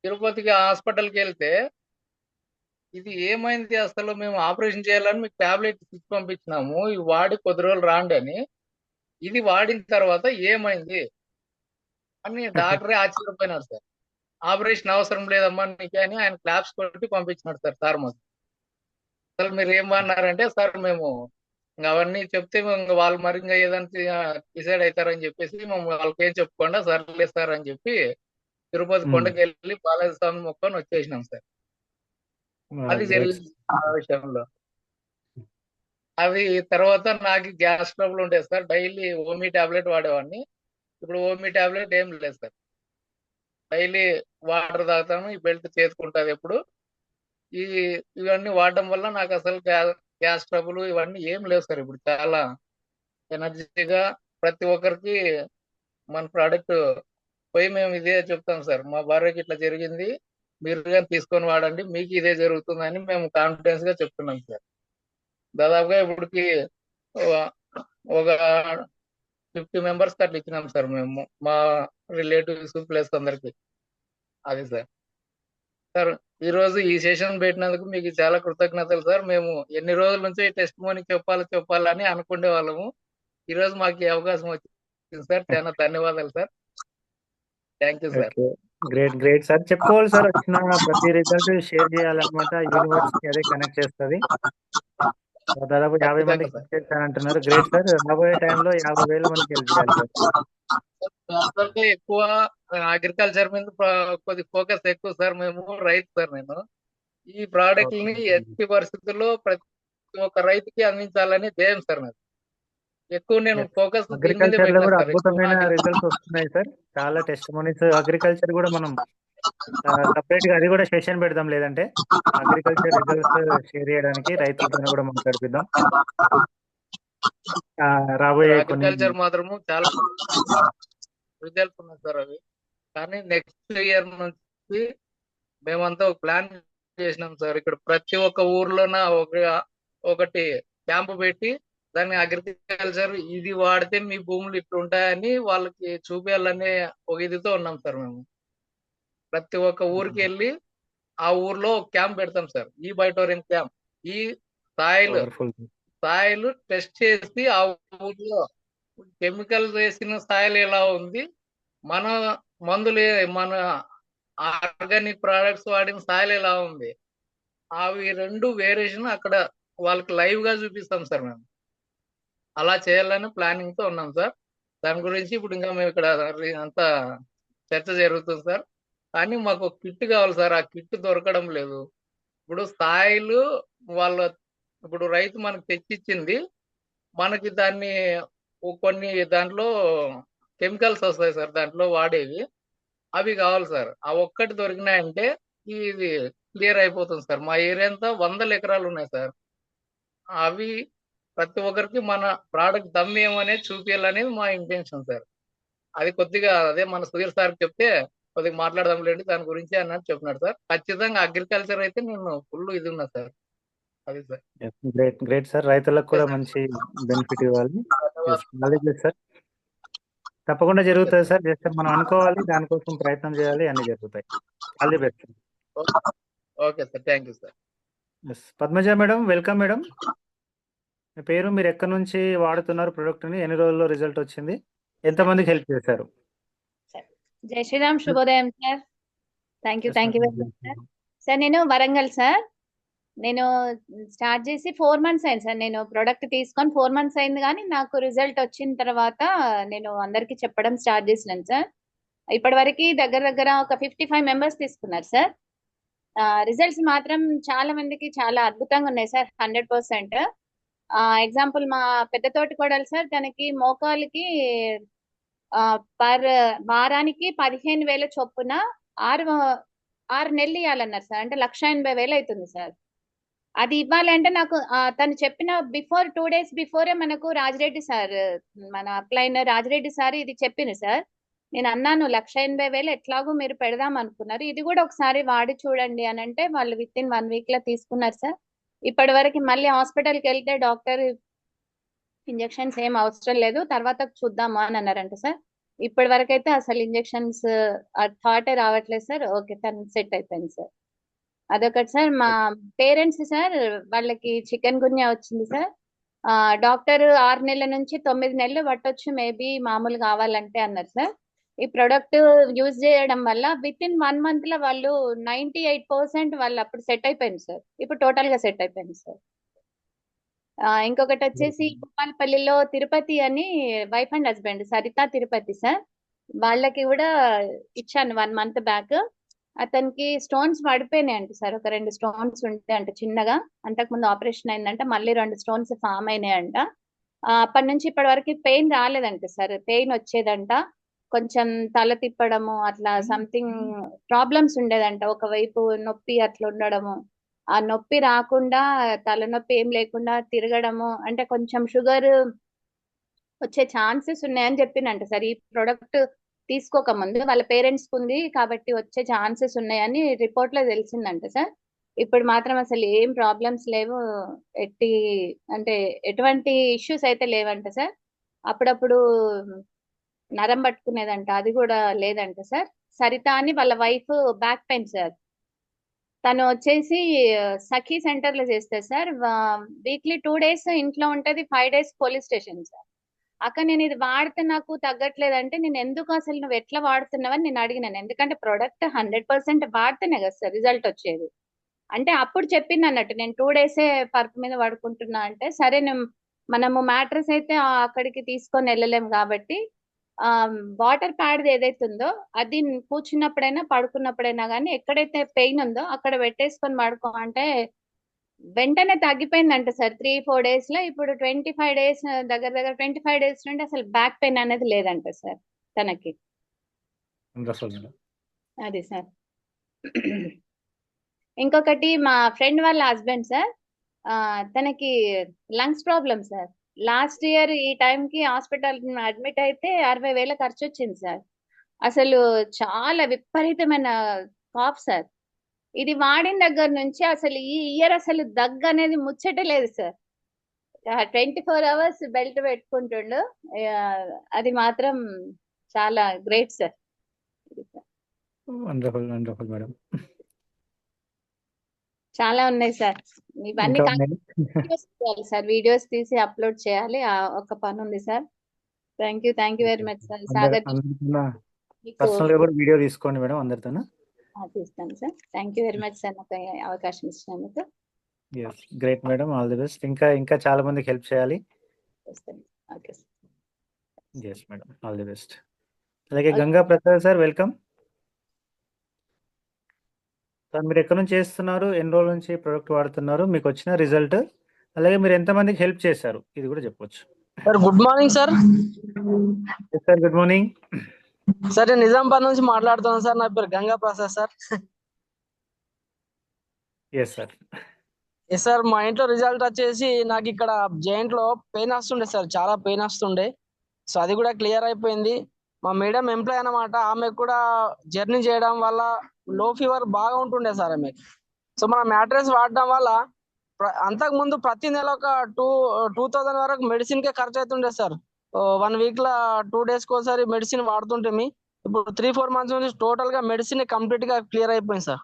[SPEAKER 6] తిరుపతికి హాస్పిటల్కి వెళ్తే ఇది ఏమైంది అసలు, మేము ఆపరేషన్ చేయాలని మీకు టాబ్లెట్ ఇచ్చి పంపించినాము, ఇవి వాడి కొద్ది రోజులు రాండి అని. ఇది వాడిన తర్వాత ఏమైంది అని డాక్టరే ఆశ్చర్యపోయినాడు సార్. ఆపరేషన్ అవసరం లేదమ్మా నీకే అని ఆయన క్లాప్స్ కొట్టి పంపించినాడు సార్ మాకు. అసలు మీరు ఏమన్నారంటే సార్ మేము అవన్నీ చెప్తే వాళ్ళు మరి ఇంకా ఏదైనా డిసైడ్ అవుతారని చెప్పేసి మేము వాళ్ళకి ఏం చెప్పుకోండా సర్లే సార్ అని చెప్పి తిరుపతి కొండకి వెళ్ళి బాలాజీ స్వామి మొక్కని వచ్చేసినాం సార్. అది జరిగింది ఆ విషయంలో. అది తర్వాత నాకు గ్యాస్ ట్రబుల్ ఉండేది సార్. డైలీ ఓమీ టాబ్లెట్ వాడేవాడిని. ఇప్పుడు ఓమీ టాబ్లెట్ ఏం లేదు సార్. డైలీ వాటర్ తాగుతాను, ఈ బెల్ట్ చేతుకుంటుంది ఎప్పుడు. ఇవన్నీ వాడడం వల్ల నాకు అసలు గ్యాస్ ట్రబుల్ ఇవన్నీ ఏం లేవు సార్. ఇప్పుడు చాలా ఎనర్జీగా ప్రతి ఒక్కరికి మన ప్రోడక్ట్ పోయి మేము ఇదే చెప్తాం సార్, మా భార్యకి ఇట్లా జరిగింది, మీరు కానీ తీసుకొని వాడండి, మీకు ఇదే జరుగుతుందని మేము కాన్ఫిడెన్స్ గా చెప్తున్నాం సార్. దాదాపుగా ఇప్పటికి ఒక 50 మెంబర్స్ అట్లా ఇచ్చినాం సార్ మేము, మా రిలేటివ్స్ ప్లస్ అందరికి. అది సార్. సార్ ఈ రోజు ఈ సెషన్ పెట్టినందుకు మీకు చాలా కృతజ్ఞతలు సార్. మేము ఎన్ని రోజుల నుంచి ఈ టెస్ట్ మోని చెప్పాలని అనుకునే వాళ్ళము. ఈ రోజు మాకు ఈ అవకాశం వచ్చింది సార్. చాలా ధన్యవాదాలు sir. Thank you sir.
[SPEAKER 2] Great sir. చెప్పుకోవాలి సార్, వచ్చిన ప్రతి రిజల్ట్ షేర్ చేయాలన్నమాట. యూనివర్సిటీ అదే కనెక్ట్ చేస్తుంది. దాదాపు 50 మందికి హెల్ప్ చేస్తానంటున్నారు. Great sir. రాబోయే టైంలో 50,000 మందికి హెల్ప్ చేయాలి సార్.
[SPEAKER 6] ఎక్కువ అగ్రికల్చర్ మీద కొద్ది ఫోకస్ ఎక్కువ సార్. మేము రైతు సార్. నేను ఈ ప్రోడక్ట్ ని ఎట్టి పరిస్థితుల్లో ప్రతి ఒక్క రైతుకి అందించాలని ధ్యేయం సార్ నాకు. ఎక్కువ నేను ఫోకస్
[SPEAKER 2] అగ్రికల్చర్ లో కూడా అద్భుతమైన రిజల్ట్స్ వస్తున్నాయి సార్. చాలా టెస్ట్ మనీస్. అగ్రికల్చర్ కూడా మనం సపరేట్ గా అది కూడా సెషన్ పెడదాం, లేదంటే అగ్రికల్చర్ రిజల్ట్స్ షేర్ చేయడానికి రైతులతో కూడా మాట్లాడిద్దాం. రాబోయే
[SPEAKER 6] అగ్రికల్చర్ మాత్రము చాలా రిజల్ట్స్ ఉన్నాయి సార్ అవి. కానీ నెక్స్ట్ ఇయర్ నుంచి మేమంతా ఒక ప్లాన్ చేసినాం సార్. ఇక్కడ ప్రతి ఒక్క ఊర్లోన ఒకటి క్యాంపు పెట్టి దాన్ని అగ్రికల్చర్ ఇది వాడితే మీ భూములు ఇట్లా ఉంటాయని వాళ్ళకి చూపించాలనే ఒక ఇదితో ఉన్నాం సార్. మేము ప్రతి ఒక్క ఊరికి వెళ్ళి ఆ ఊర్లో క్యాంప్ పెడతాం సార్. ఈ బయోటోరియం క్యాంప్. ఈ సాయిల్ టెస్ట్ చేసి ఆ ఊర్లో కెమికల్ వేసిన సాయిల్ ఎలా ఉంది, మన మందులు మన ఆర్గానిక్ ప్రోడక్ట్స్ వాడిన సాయిల్ ఎలా ఉంది, అవి రెండు వేరియేషన్ అక్కడ వాళ్ళకి లైవ్ గా చూపిస్తాం సార్. మేము అలా చేయాలని ప్లానింగ్ తో ఉన్నాం సార్. దాని గురించి ఇప్పుడు ఇంకా మేము ఇక్కడ అంతా చర్చ జరుగుతుంది సార్. కానీ మాకు ఒక కిట్ కావాలి సార్. ఆ కిట్ దొరకడం లేదు. ఇప్పుడు స్థాయిలు ఇప్పుడు రైతు మనకు తెచ్చిచ్చింది, మనకి దాన్ని కొన్ని దాంట్లో కెమికల్స్ వస్తాయి సార్, దాంట్లో వాడేవి. అవి కావాలి సార్. ఆ ఒక్కటి దొరికినాయంటే ఇది క్లియర్ అయిపోతుంది సార్. మా ఏరియా అంతా 100 ఎకరాలు ఉన్నాయి సార్. అవి ప్రతి ఒక్కరికి మన ప్రోడక్ట్ దమ్ ఏమనేది చూపించాలనేది మా ఇంటెన్షన్ సార్. అది కొద్దిగా అదే మన సుధీర్ సార్ చెప్తే కొద్దిగా మాట్లాడదాంలేండి దాని గురించి అన్నట్టు చెప్పినాడు సార్. ఖచ్చితంగా అగ్రికల్చర్ అయితే నేను ఫుల్ ఇది ఉన్నా సార్. అది సార్.
[SPEAKER 2] Great great sir. రైతులకు కూడా మంచి బెనిఫిట్ ఇవ్వాలి.
[SPEAKER 6] ధన్యవాదాలు.
[SPEAKER 2] సార్ తప్పకుండా జరుగుతుంది సార్. జస్ట్ మనం అనుకోవాలి, దానికోసం ప్రయత్నం చేయాలి, అన్ని జరుగుతాయి. All the best.
[SPEAKER 6] Okay sir, thank you sir.
[SPEAKER 2] Padmaja madam, welcome madam. మీ పేరు, మీరు ఎక్కడి నుంచి వాడుతున్నారు ప్రోడక్ట్ని, ఎన్ని రోజుల్లో రిజల్ట్ వచ్చింది, ఎంతమందికి హెల్ప్ చేశారు?
[SPEAKER 7] జై శ్రీరామ్, శుభోదయం sir. Thank you very much sir. Sir నేను వరంగల్ సార్. నేను స్టార్ట్ చేసి 4 months అయింది సార్. నేను ప్రోడక్ట్ తీసుకొని 4 months అయింది, కానీ నాకు రిజల్ట్ వచ్చిన తర్వాత నేను అందరికీ చెప్పడం స్టార్ట్ చేసినాను సార్. ఇప్పటి వరకు దగ్గర ఒక 55 members తీసుకున్నారు సార్. రిజల్ట్స్ మాత్రం చాలా మందికి చాలా అద్భుతంగా ఉన్నాయి సార్, 100%. ఎగ్జాంపుల్ మా పెద్ద తోటి కోడలు సార్, తనకి మోకాలికి పర్ వారానికి 15,000 చొప్పున 6 నెలలు ఇవ్వాలన్నారు సార్. అంటే 1,80,000 అవుతుంది సార్. అది ఇవ్వాలంటే నాకు తను చెప్పిన 2 days బిఫోరే మనకు రాజిరెడ్డి సార్, మన అప్లైన్ రాజిరెడ్డి సార్ ఇది చెప్పింది సార్. నేను అన్నాను 1,80,000 ఎట్లాగో మీరు పెడదాం అనుకున్నారు, ఇది కూడా ఒకసారి వాడి చూడండి అని అంటే వాళ్ళు విత్ ఇన్ 1 week లో తీసుకున్నారు సార్. ఇప్పటి వరకు మళ్ళీ హాస్పిటల్కి వెళ్తే డాక్టర్ ఇంజెక్షన్స్ ఏం అవసరం లేదు, తర్వాత చూద్దాము అని అన్నారంట సార్. ఇప్పటి వరకు అయితే అసలు ఇంజెక్షన్స్ థాటే రావట్లేదు సార్. ఓకే, తను సెట్ అయిపోయింది సార్. అదొకటి సార్. మా పేరెంట్స్ సార్, వాళ్ళకి చికెన్ గున్యా వచ్చింది సార్. డాక్టర్ 6 నెలల నుంచి 9 నెలలు పట్టొచ్చు మేబీ మామూలు కావాలంటే అన్నారు సార్. ఈ ప్రొడక్ట్ యూజ్ చేయడం వల్ల విత్ ఇన్ 1 month లో వాళ్ళు 98% వాళ్ళు అప్పుడు సెట్ అయిపోయింది సార్. ఇప్పుడు టోటల్ గా సెట్ అయిపోయింది సార్. ఇంకొకటి వచ్చేసి భూపాలపల్లిలో తిరుపతి అని wife and husband Saritha Tirupati sir, వాళ్ళకి కూడా ఇచ్చాను 1 month బ్యాక్. అతనికి స్టోన్స్ పడిపోయినాయి అంట సార్. ఒక 2 stones ఉంటాయి అంట చిన్నగా, అంతకుముందు ఆపరేషన్ అయిందంట, మళ్ళీ 2 stones ఫామ్ అయినాయి అంట. అప్పటి నుంచి ఇప్పటి వరకు పెయిన్ రాలేదంట సార్. పెయిన్ వచ్చేదంట, కొంచెం తల తిప్పడము అట్లా సంథింగ్ ప్రాబ్లమ్స్ ఉండేదంట, ఒకవైపు నొప్పి అట్లా ఉండడము. ఆ నొప్పి రాకుండా, తలనొప్పి ఏం లేకుండా తిరగడము, అంటే కొంచెం షుగర్ వచ్చే ఛాన్సెస్ ఉన్నాయని చెప్పిందంట సార్. ఈ ప్రొడక్ట్ తీసుకోక ముందు వాళ్ళ పేరెంట్స్ ఉంది కాబట్టి వచ్చే ఛాన్సెస్ ఉన్నాయని రిపోర్ట్ లో తెలిసిందంట సార్. ఇప్పుడు మాత్రం అసలు ఏం ప్రాబ్లమ్స్ లేవు, ఎటువంటి ఇష్యూస్ అయితే లేవంట సార్. అప్పుడప్పుడు నరం పట్టుకునేదంట, అది కూడా లేదంట సార్. సరిత అని వాళ్ళ వైఫ్ బ్యాక్ పెయిన్ సార్. తను వచ్చేసి సఖీ సెంటర్ లో చేస్తారు సార్. వీక్లీ 2 days ఇంట్లో ఉంటది, 5 days పోలీస్ స్టేషన్ సార్. అక్క నేను ఇది వాడితే నాకు తగ్గట్లేదంటే, నేను ఎందుకు అసలు నువ్వు ఎట్లా వాడుతున్నావని నేను అడిగినాను. ఎందుకంటే ప్రొడక్ట్ 100% వాడితేనే కదా సార్ రిజల్ట్ వచ్చేది. అంటే అప్పుడు చెప్పింది అన్నట్టు, నేను 2 days పరుపు మీద పడుకుంటున్నా అంటే, సరే మనము మ్యాట్రెస్ అయితే అక్కడికి తీసుకొని వెళ్ళలేము కాబట్టి వాటర్ ప్యాడ్ ఏదైతే ఉందో అది కూర్చున్నప్పుడైనా పడుకున్నప్పుడైనా కానీ ఎక్కడైతే పెయిన్ ఉందో అక్కడ పెట్టేసుకొని పడుకో అంటే వెంటనే తగ్గిపోయిందంట సార్ 3-4 days లో. ఇప్పుడు 25 days దగ్గర 25 days నుండి అసలు బ్యాక్ పెయిన్ అనేది లేదంట సార్ తనకి. అది సార్. ఇంకొకటి మా ఫ్రెండ్ వాళ్ళ హస్బెండ్ సార్, తనకి lungs problem sir. Last year ఈ టైంకి హాస్పిటల్ అడ్మిట్ అయితే 60,000 ఖర్చు వచ్చింది సార్. అసలు చాలా విపరీతమైన కాఫ్ సార్. ఇది వాడిన దగ్గర నుంచి అసలు ఈ ఇయర్ అసలు దగ్గు అనేది ముచ్చటే లేదు సార్. 24 hours belt పెట్టుకుంటుండు. అది మాత్రం చాలా great sir.
[SPEAKER 2] Wonderful wonderful madam.
[SPEAKER 7] చాలా ఉన్నాయి సార్. ఇవన్నీ వీడియోస్ చేయాలి సార్, వీడియోస్ తీసి అప్లోడ్ చేయాలి, ఒక పని ఉంది sir. Thank you very much sir. Sagar
[SPEAKER 2] personal గా కూడా వీడియో తీసుకోండి మేడం అందరితో.
[SPEAKER 7] తీస్తాను sir. Thank you very much sir నాకు అవకాశం ఇచ్చినందుకు.
[SPEAKER 2] Great madam, all the best. ఇంకా చాలా మందికి హెల్ప్ చేయాలి.
[SPEAKER 7] Okay sir.
[SPEAKER 2] Yes madam, all the best. అలాగే Ganga Prasad sir, welcome sir. మీరు ఎక్కడి నుంచి చేస్తున్నారు, ఎన్ని రోజుల నుంచి ప్రోడక్ట్ వాడుతున్నారు, మీకు వచ్చిన రిజల్ట్, అలాగే మీరు ఎంతమందికి హెల్ప్ చేశారు, ఇది కూడా చెప్పొచ్చు
[SPEAKER 8] sir. Good morning sir.
[SPEAKER 2] Sir good morning
[SPEAKER 8] sir. నేను నిజామాబాద్ నుంచి మాట్లాడుతున్నాను సార్. నా పేరు Ganga Prasad sir.
[SPEAKER 2] Yes sir.
[SPEAKER 8] Yes sir. మా ఇంట్లో రిజల్ట్ వచ్చేసి నాకు ఇక్కడ జాయింట్ లో పెయిన్ వస్తుండే సార్, చాలా పెయిన్ వస్తుండే. సో అది కూడా క్లియర్ అయిపోయింది. మా మేడం ఎంప్లాయ్ అన్నమాట. ఆమె కూడా జర్నీ చేయడం వల్ల లో ఫీవర్ బాగా ఉంటుండే సార్ ఆమె. సో మన మ్యాట్రెస్ వాడడం వల్ల అంతకు ముందు ప్రతి నెల ఒక 2000 వరకు మెడిసిన్ కే ఖర్చు అవుతుండే సార్. 1 వీక్ లా 2 డేస్ ఒకసారి మెడిసిన్ వాడుతుంటే ఇప్పుడు 3-4 మంత్స్ నుంచి టోటల్ గా మెడిసిన్ కంప్లీట్ గా క్లియర్ అయిపోయింది sir.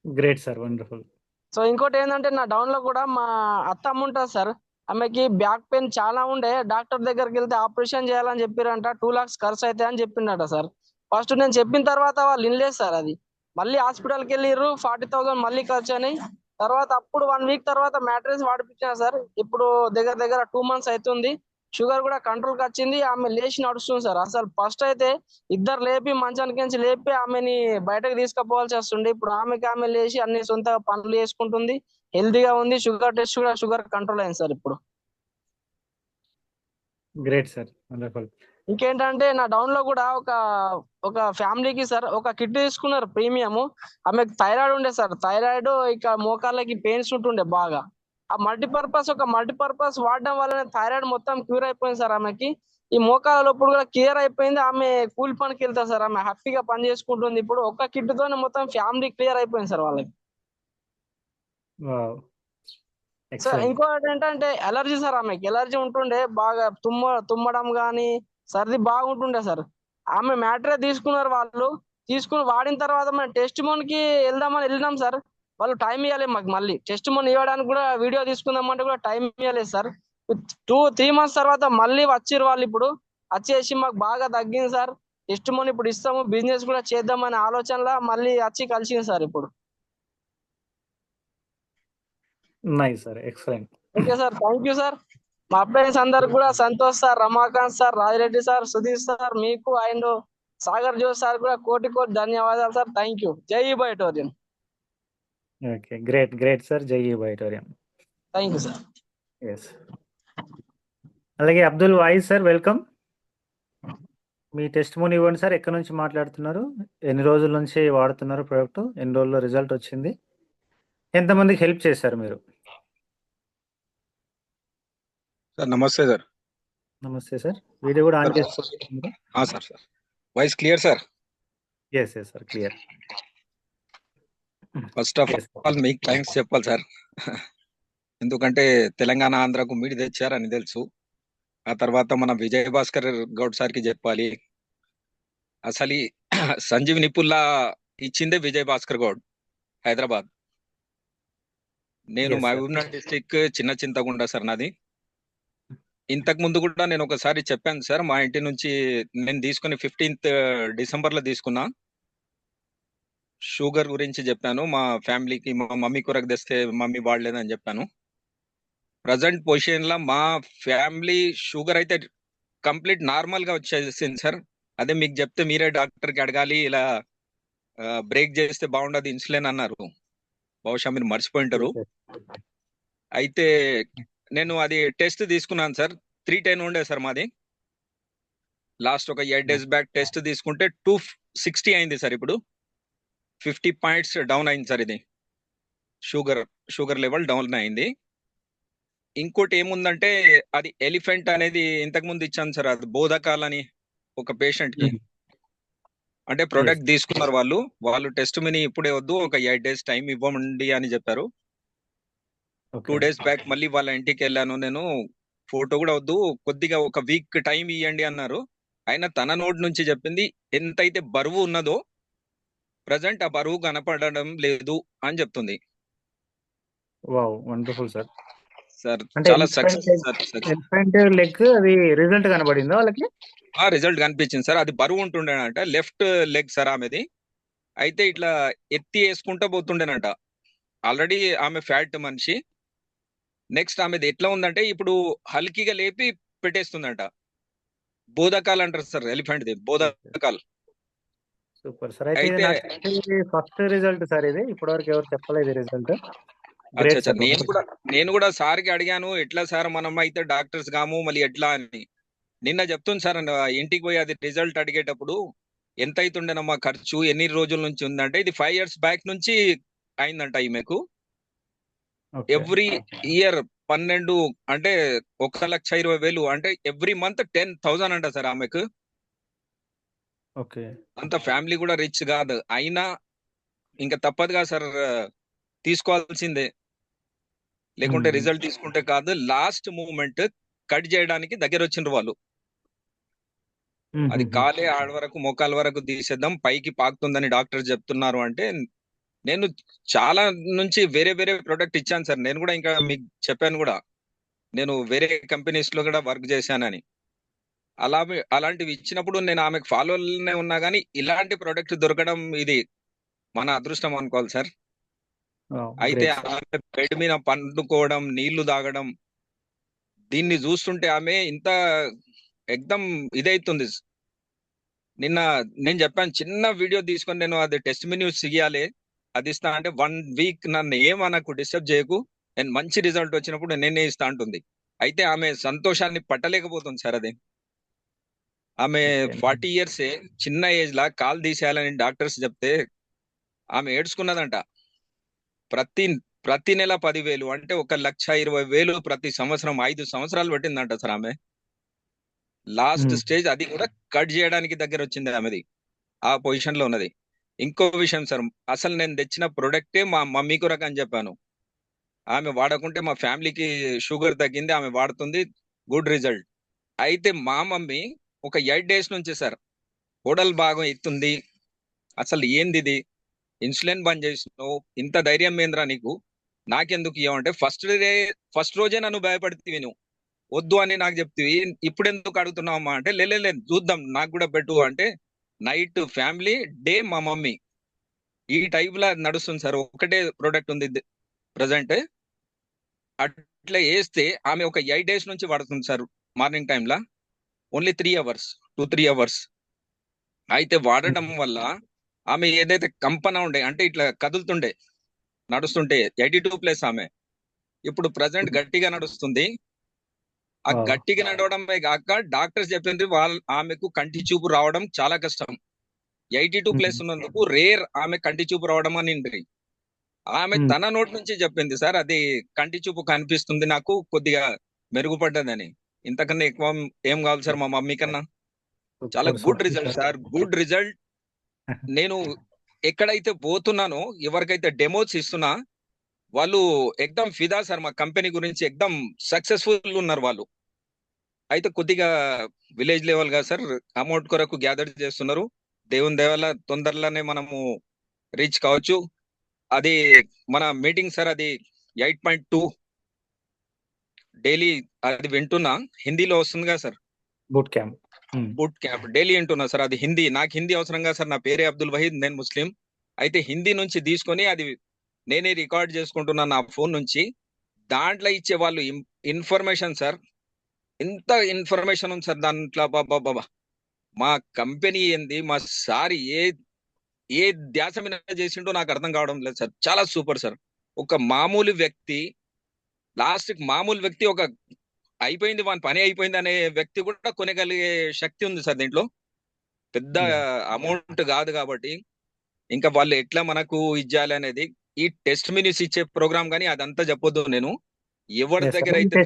[SPEAKER 2] Great sir, wonderful.
[SPEAKER 8] So ఇంకోటి ఏంటంటే నా డౌన్ లో కూడా మా అత్తమ్మ ఉంటుంది సార్. ఆమెకి బ్యాక్ పెయిన్ చాలా ఉండే. డాక్టర్ దగ్గరికి వెళ్తే ఆపరేషన్ చేయాలని చెప్పారంట. 2 lakhs ఖర్చు అయితే అని చెప్పిండట సార్. ఫస్ట్ నేను చెప్పిన తర్వాత వాళ్ళు వినలేదు సార్. అది మళ్ళీ హాస్పిటల్కి వెళ్ళిర్రు, 40,000 మళ్ళీ ఖర్చు అయినాయి. తర్వాత అప్పుడు 1 వీక్ తర్వాత మ్యాట్రెస్ వాడిపించిన సార్. ఇప్పుడు దగ్గర 2 months అవుతుంది. షుగర్ కూడా కంట్రోల్కి వచ్చింది. ఆమె లేచి నడుస్తుంది సార్. అసలు ఫస్ట్ అయితే ఇద్దరు లేపి మంచానికి లేపి ఆమెని బయటకు తీసుకుపోవాల్సి వస్తుండే. ఇప్పుడు ఆమె లేచి అన్ని సొంత పనులు చేసుకుంటుంది, హెల్తీగా ఉంది. షుగర్ టెస్ట్ కూడా షుగర్ కంట్రోల్ అయింది సార్ ఇప్పుడు.
[SPEAKER 2] Great sir, wonderful.
[SPEAKER 8] ఇంకేంటంటే నా డౌన్ లో కూడా ఒక ఫ్యామిలీకి సార్ ఒక కిట్ తీసుకున్నారు ప్రీమియం. ఆమెకు థైరాయిడ్ ఉండే సార్. థైరాయిడ్ ఇక మోకాళ్ళకి పెయిన్స్ ఉంటుండే బాగా. ఆ మల్టీపర్పస్ వాడడం వల్ల థైరాయిడ్ మొత్తం క్యూర్ అయిపోయింది సార్ ఆమెకి. ఈ మోకాల లోపల కూడా క్లియర్ అయిపోయింది. ఆమె కూలి పనికి వెళ్తారు సార్. ఆమె హ్యాపీగా పని చేసుకుంటుంది. ఇప్పుడు ఒక్క కిట్ తోనే మొత్తం ఫ్యామిలీ క్లియర్ అయిపోయింది సార్ వాళ్ళకి.
[SPEAKER 2] Wow,
[SPEAKER 8] so
[SPEAKER 2] excellent.
[SPEAKER 8] ఇంకోటి ఏంటంటే ఎలర్జీ సార్. ఆమెకి ఎలర్జీ ఉంటుండే బాగా, తుమ్మడం కానీ సర్ది బాగుంటుండే సార్. ఆమె మ్యాటరే తీసుకున్నారు వాళ్ళు. తీసుకుని వాడిన తర్వాత మనం టెస్ట్ కి వెళ్ళినాం సార్. వాళ్ళు టైం ఇవ్వాలి మాకు. మళ్ళీ టెస్ట్ ఇవ్వడానికి కూడా వీడియో తీసుకుందామంటే కూడా టైం ఇవ్వలేదు సార్. 2-3 months తర్వాత మళ్ళీ వచ్చిర్రు వాళ్ళు. ఇప్పుడు వచ్చేసి మాకు బాగా తగ్గింది సార్. టెస్ట్ ఇప్పుడు ఇస్తాము, బిజినెస్ కూడా చేద్దామనే ఆలోచనలో మళ్ళీ వచ్చి కలిసింది సార్ ఇప్పుడు.
[SPEAKER 2] Nice sir, excellent.
[SPEAKER 8] Okay sir, thank you sir. మా అప్లయన్స్ అందరు కూడా Santosh sir, Ramakant sir, Rajireddy sir, Sudhir sir, మీకు అండ్ సాగర్ జోష్ సార్ కూడా కోటి ధన్యవాదాలు సార్. Thank you. జై బయోటోరియన్.
[SPEAKER 2] Okay, great sir. జై బయోటోరియన్.
[SPEAKER 8] Thank you sir.
[SPEAKER 2] ఎస్. అలాగే అబ్దుల్ వాయిస్ సార్, వెల్కమ్. మీ టెస్టిమోనీ ఇవ్వండి సార్. ఎక్కడి నుంచి మాట్లాడుతున్నారు, ఎన్ని రోజుల నుంచి వాడుతున్నారు ప్రోడక్ట్, ఎన్ని రోజుల్లో రిజల్ట్ వచ్చింది, ఎంతమందికి హెల్ప్ చేశారు మీరు?
[SPEAKER 9] సార్ నమస్తే సార్.
[SPEAKER 2] నమస్తే సార్. వీడియో కూడా ఆన్ చేసుకోండి.
[SPEAKER 9] Sir voice clear sir?
[SPEAKER 2] Yes sir, clear.
[SPEAKER 9] First of all మీకు థ్యాంక్స్ చెప్పాలి సార్. ఎందుకంటే తెలంగాణ ఆంధ్రకు మీరు తెచ్చారని తెలుసు. ఆ తర్వాత మన విజయ్ భాస్కర్ గౌడ్ సార్కి చెప్పాలి. అసలు సంజీవ్ నిపుల్లా ఇచ్చిందే విజయ్ భాస్కర్ గౌడ్, హైదరాబాద్. నేను మహబూబ్నగర్ డిస్ట్రిక్ట్ చిన్న చింతగుండ సార్ నాది. ఇంతకు ముందు కూడా నేను ఒకసారి చెప్పాను సార్. మా ఇంటి నుంచి నేను తీసుకుని 15th డిసెంబర్లో తీసుకున్నా. షుగర్ గురించి చెప్పాను. మా ఫ్యామిలీకి, మా మమ్మీ కొరకు తెస్తే మమ్మీ వాడలేదని చెప్పాను. ప్రజెంట్ పొజిషన్ లో మా ఫ్యామిలీ షుగర్ అయితే కంప్లీట్ నార్మల్ గా వచ్చేసింది సార్. అదే మీకు చెప్తే మీరే డాక్టర్కి అడగాలి, ఇలా బ్రేక్ చేస్తే బాగుండదు ఇన్సులిన్ అన్నారు. బహుశా మీరు మర్చిపోయింటారు. అయితే నేను అది టెస్ట్ తీసుకున్నాను సార్. 310 ఉండే సార్ మాది. లాస్ట్ ఒక 8 days బ్యాక్ టెస్ట్ తీసుకుంటే 260 అయింది సార్. ఇప్పుడు 50 points డౌన్ అయింది సార్. ఇది షుగర్ లెవెల్ డౌన్ అయింది. ఇంకోటి ఏముందంటే అది ఎలిఫెంట్ అనేది ఇంతకు ముందు ఇచ్చాను సార్. అది బోధకాల్ అని ఒక పేషెంట్ కి, అంటే ప్రొడక్ట్ తీసుకున్నారు వాళ్ళు టెస్ట్ మిని ఇప్పుడే వద్దు, ఒక 8 days టైం ఇవ్వండి అని చెప్పారు. 2 days బ్యాక్ మళ్ళీ వాళ్ళ ఇంటికి వెళ్ళాను నేను. ఫోటో కూడా వద్దు, కొద్దిగా ఒక వీక్ టైం ఇవ్వండి అన్నారు. ఆయన తన నోటి నుంచి చెప్పింది ఎంతైతే బరువు ఉన్నదో ప్రజెంట్ ఆ బరువు కనపడడం లేదు అని చెప్తుంది.
[SPEAKER 2] Wow, wonderful sir.
[SPEAKER 9] సార్
[SPEAKER 2] అంటే
[SPEAKER 9] చాలా సక్సెస్ సార్.
[SPEAKER 2] ఎలిఫెంట్ లెగ్ అది రిజల్ట్ కనబడిందా వాళ్ళకి?
[SPEAKER 9] రిజల్ట్ కనిపించింది సార్. అది బరువు ఉంటుండేనంట, లెఫ్ట్ లెగ్ సార్ ఆమెది. అయితే ఇట్లా ఎత్తి వేసుకుంటా పోతుండేనంట. ఆల్రెడీ ఆమె ఫ్యాట్ మనిషి. నెక్స్ట్ ఆమెది ఎట్లా ఉందంటే ఇప్పుడు హల్కీగా లేపి పెట్టేస్తుందంట. బోధకాల్ అంటారు సార్, ఎలిఫెంట్ ది బోధకాల్.
[SPEAKER 2] Super sir. అయితే ఫస్ట్ రిజల్ట్ సార్ ఇది. ఇప్పటివరకు ఎవరు చెప్పలేదు రిజల్ట్.
[SPEAKER 9] నేను కూడా సార్కి అడిగాను, ఎట్లా సార్ మనం అయితే డాక్టర్స్ కాము మళ్ళీ ఎట్లా అని. నిన్న చెప్తుంది సార్, ఇంటికి పోయి అది రిజల్ట్ అడిగేటప్పుడు ఎంత అవుతుండేనమ్మా ఖర్చు, ఎన్ని రోజుల నుంచి ఉందంటే ఇది 5 years బ్యాక్ నుంచి అయిందంట ఈమెకు. ఎవ్రీ ఇయర్ 12 అంటే 1,20,000 అంటే ఎవ్రీ మంత్ 10,000 అంట సార్ ఆమెకు.
[SPEAKER 2] ఓకే.
[SPEAKER 9] అంత ఫ్యామిలీ కూడా రిచ్ కాదు, అయినా ఇంకా తప్పదుగా సార్, తీసుకోవాల్సిందే. లేకుంటే రిజల్ట్ తీసుకుంటే కాదు. లాస్ట్ మూమెంట్ కట్ చేయడానికి దగ్గర వచ్చిండ్రు వాళ్ళు. అది కాలే ఆడ వరకు మోకాల వరకు తీసేద్దాం, పైకి పాకుతుందని డాక్టర్ చెప్తున్నారు అంటే, నేను చాలా నుంచి వేరే వేరే ప్రొడక్ట్ ఇచ్చాను సార్. నేను కూడా ఇంకా మీకు చెప్పాను కూడా, నేను వేరే కంపెనీస్ లో కూడా వర్క్ చేశానని. అలాంటివి ఇచ్చినప్పుడు నేను ఆమెకు ఫాలోనే ఉన్నా కానీ ఇలాంటి ప్రొడక్ట్ దొరకడం ఇది మన అదృష్టం అనుకోవాలి సార్. అయితే
[SPEAKER 2] గ్రేట్ సార్.
[SPEAKER 9] ఆమె బెడ్ మీద పండుకోవడం, నీళ్లు తాగడం, దీన్ని చూస్తుంటే ఆమె ఇంత ఎక్దమ్ ఇదైతుంది. నిన్న నేను చెప్పాను, చిన్న వీడియో తీసుకొని నేను అది టెస్ట్ మెన్యూస్ ఇవ్వాలి, అది ఇస్తా అంటే 1 వీక్ నన్ను ఏమనకు, డిస్టర్బ్ చేయకు, నేను మంచి రిజల్ట్ వచ్చినప్పుడు నేనే ఇస్తా అంటుంది. అయితే ఆమె సంతోషాన్ని పట్టలేకపోతుంది సార్. అది ఆమె 40 years, చిన్న ఏజ్ లా కాల్ తీసేయాలని డాక్టర్స్ చెప్తే ఆమె ఏడ్చుకున్నదంట. ప్రతి నెల 10,000 అంటే 1,20,000 ప్రతి సంవత్సరం 5 సంవత్సరాలు పెట్టిందంట సార్ ఆమె. లాస్ట్ స్టేజ్ అది కూడా కట్ చేయడానికి దగ్గర వచ్చింది ఆమెది, ఆ పొజిషన్ లో ఉన్నది. ఇంకో విషయం సార్, అసలు నేను తెచ్చిన ప్రొడక్టే మా మమ్మీ కొరకు అని చెప్పాను. ఆమె వాడకుంటే మా ఫ్యామిలీకి షుగర్ తగ్గింది, ఆమె వాడుతుంది, గుడ్ రిజల్ట్. అయితే మా మమ్మీ ఒక 8 days నుంచి సార్ కోడలు భాగం ఎత్తుంది, అసలు ఏంది ఇది, ఇన్సులిన్ బంద్ చేసినావు, ఇంత ధైర్యం ఏంద్రా నీకు, నాకెందుకు ఇవ్వమంటే ఫస్ట్ రోజే నన్ను భయపడితే విను, వద్దు అని నాకు చెప్తివి, ఇప్పుడు ఎందుకు అడుగుతున్నావు అమ్మా అంటే, లేదు చూద్దాం నాకు కూడా పెట్టు అంటే, నైట్ ఫ్యామిలీ, డే మా మమ్మీ, ఈ టైప్ లా నడుస్తుంది సార్. ఒకటే ప్రొడక్ట్ ఉంది ప్రజెంట్. అట్లా వేస్తే ఆమె ఒక 8 days నుంచి వాడుతుంది సార్. మార్నింగ్ టైంలో ఓన్లీ 3 hours, 2-3 hours. అయితే వాడటం వల్ల ఆమె ఏదైతే కంపన ఉండే అంటే ఇట్లా కదులుతుండే, నడుస్తుంటే 82+ ఆమె ఇప్పుడు ప్రజెంట్ గట్టిగా నడుస్తుంది. ఆ గట్టిగా నడవడమే కాక డాక్టర్స్ చెప్పింది ఆమెకు కంటి చూపు రావడం చాలా కష్టం. 82+ ఉన్నందుకు రేర్ ఆమె కంటి చూపు రావడం అని. ఆమె తన నోటి నుంచి చెప్పింది సార్, అది కంటి చూపు కనిపిస్తుంది నాకు, కొద్దిగా మెరుగుపడ్డదని. ఇంతకన్నా ఎక్కువ ఏం కావాలి సార్ మా మమ్మీ కన్నా. చాలా good result sir, good result. నేను ఎక్కడైతే పోతున్నానో, ఎవరికైతే డెమోస్ ఇస్తున్నా, వాళ్ళు ఎక్దమ్ ఫిదా సార్ మా కంపెనీ గురించి, ఎక్దమ్ సక్సెస్ఫుల్ ఉన్నారు వాళ్ళు. అయితే కొద్దిగా విలేజ్ లెవెల్ గా సార్ అమౌంట్ కొరకు గ్యాదర్ చేస్తున్నారు. దేవుని దేవల్ల తొందరలోనే మనము రీచ్ కావచ్చు. అది మన మీటింగ్ సార్, అది 8.2 డైలీ, అది వింటున్నా, హిందీలో వస్తుంది కదా సార్,
[SPEAKER 2] బూట్ క్యాంప్.
[SPEAKER 9] డైలీ వింటున్నా సార్. అది హిందీ, నాకు హిందీ అవసరం కదా సార్, నా పేరే అబ్దుల్ వహీద్, నేను ముస్లిం. అయితే హిందీ నుంచి తీసుకొని అది నేనే రికార్డ్ చేసుకుంటున్నా నా ఫోన్ నుంచి. దాంట్లో ఇచ్చే వాళ్ళు ఇన్ఫర్మేషన్ సార్, ఎంత ఇన్ఫర్మేషన్ ఉంది సార్ దాంట్లో. బాబా మా కంపెనీ ఏంది, మా సార్ ఏ ధ్యాస మీద చేసిండో నాకు అర్థం కావడం లేదు సార్. చాలా సూపర్ సార్. ఒక మామూలు వ్యక్తి, మామూలు వ్యక్తి, ఒక అయిపోయింది వాని పని అయిపోయింది అనే వ్యక్తి కూడా కొనగలిగే శక్తి ఉంది సార్ దీంట్లో. పెద్ద అమౌంట్ కాదు కాబట్టి ఇంకా వాళ్ళు ఎట్లా మనకు ఇచ్చాలి అనేది, ఈ టెస్ట్ మినిట్స్ ఇచ్చే ప్రోగ్రామ్ కానీ అదంతా చెప్పొద్దు. నేను ఎవరి దగ్గర అయితే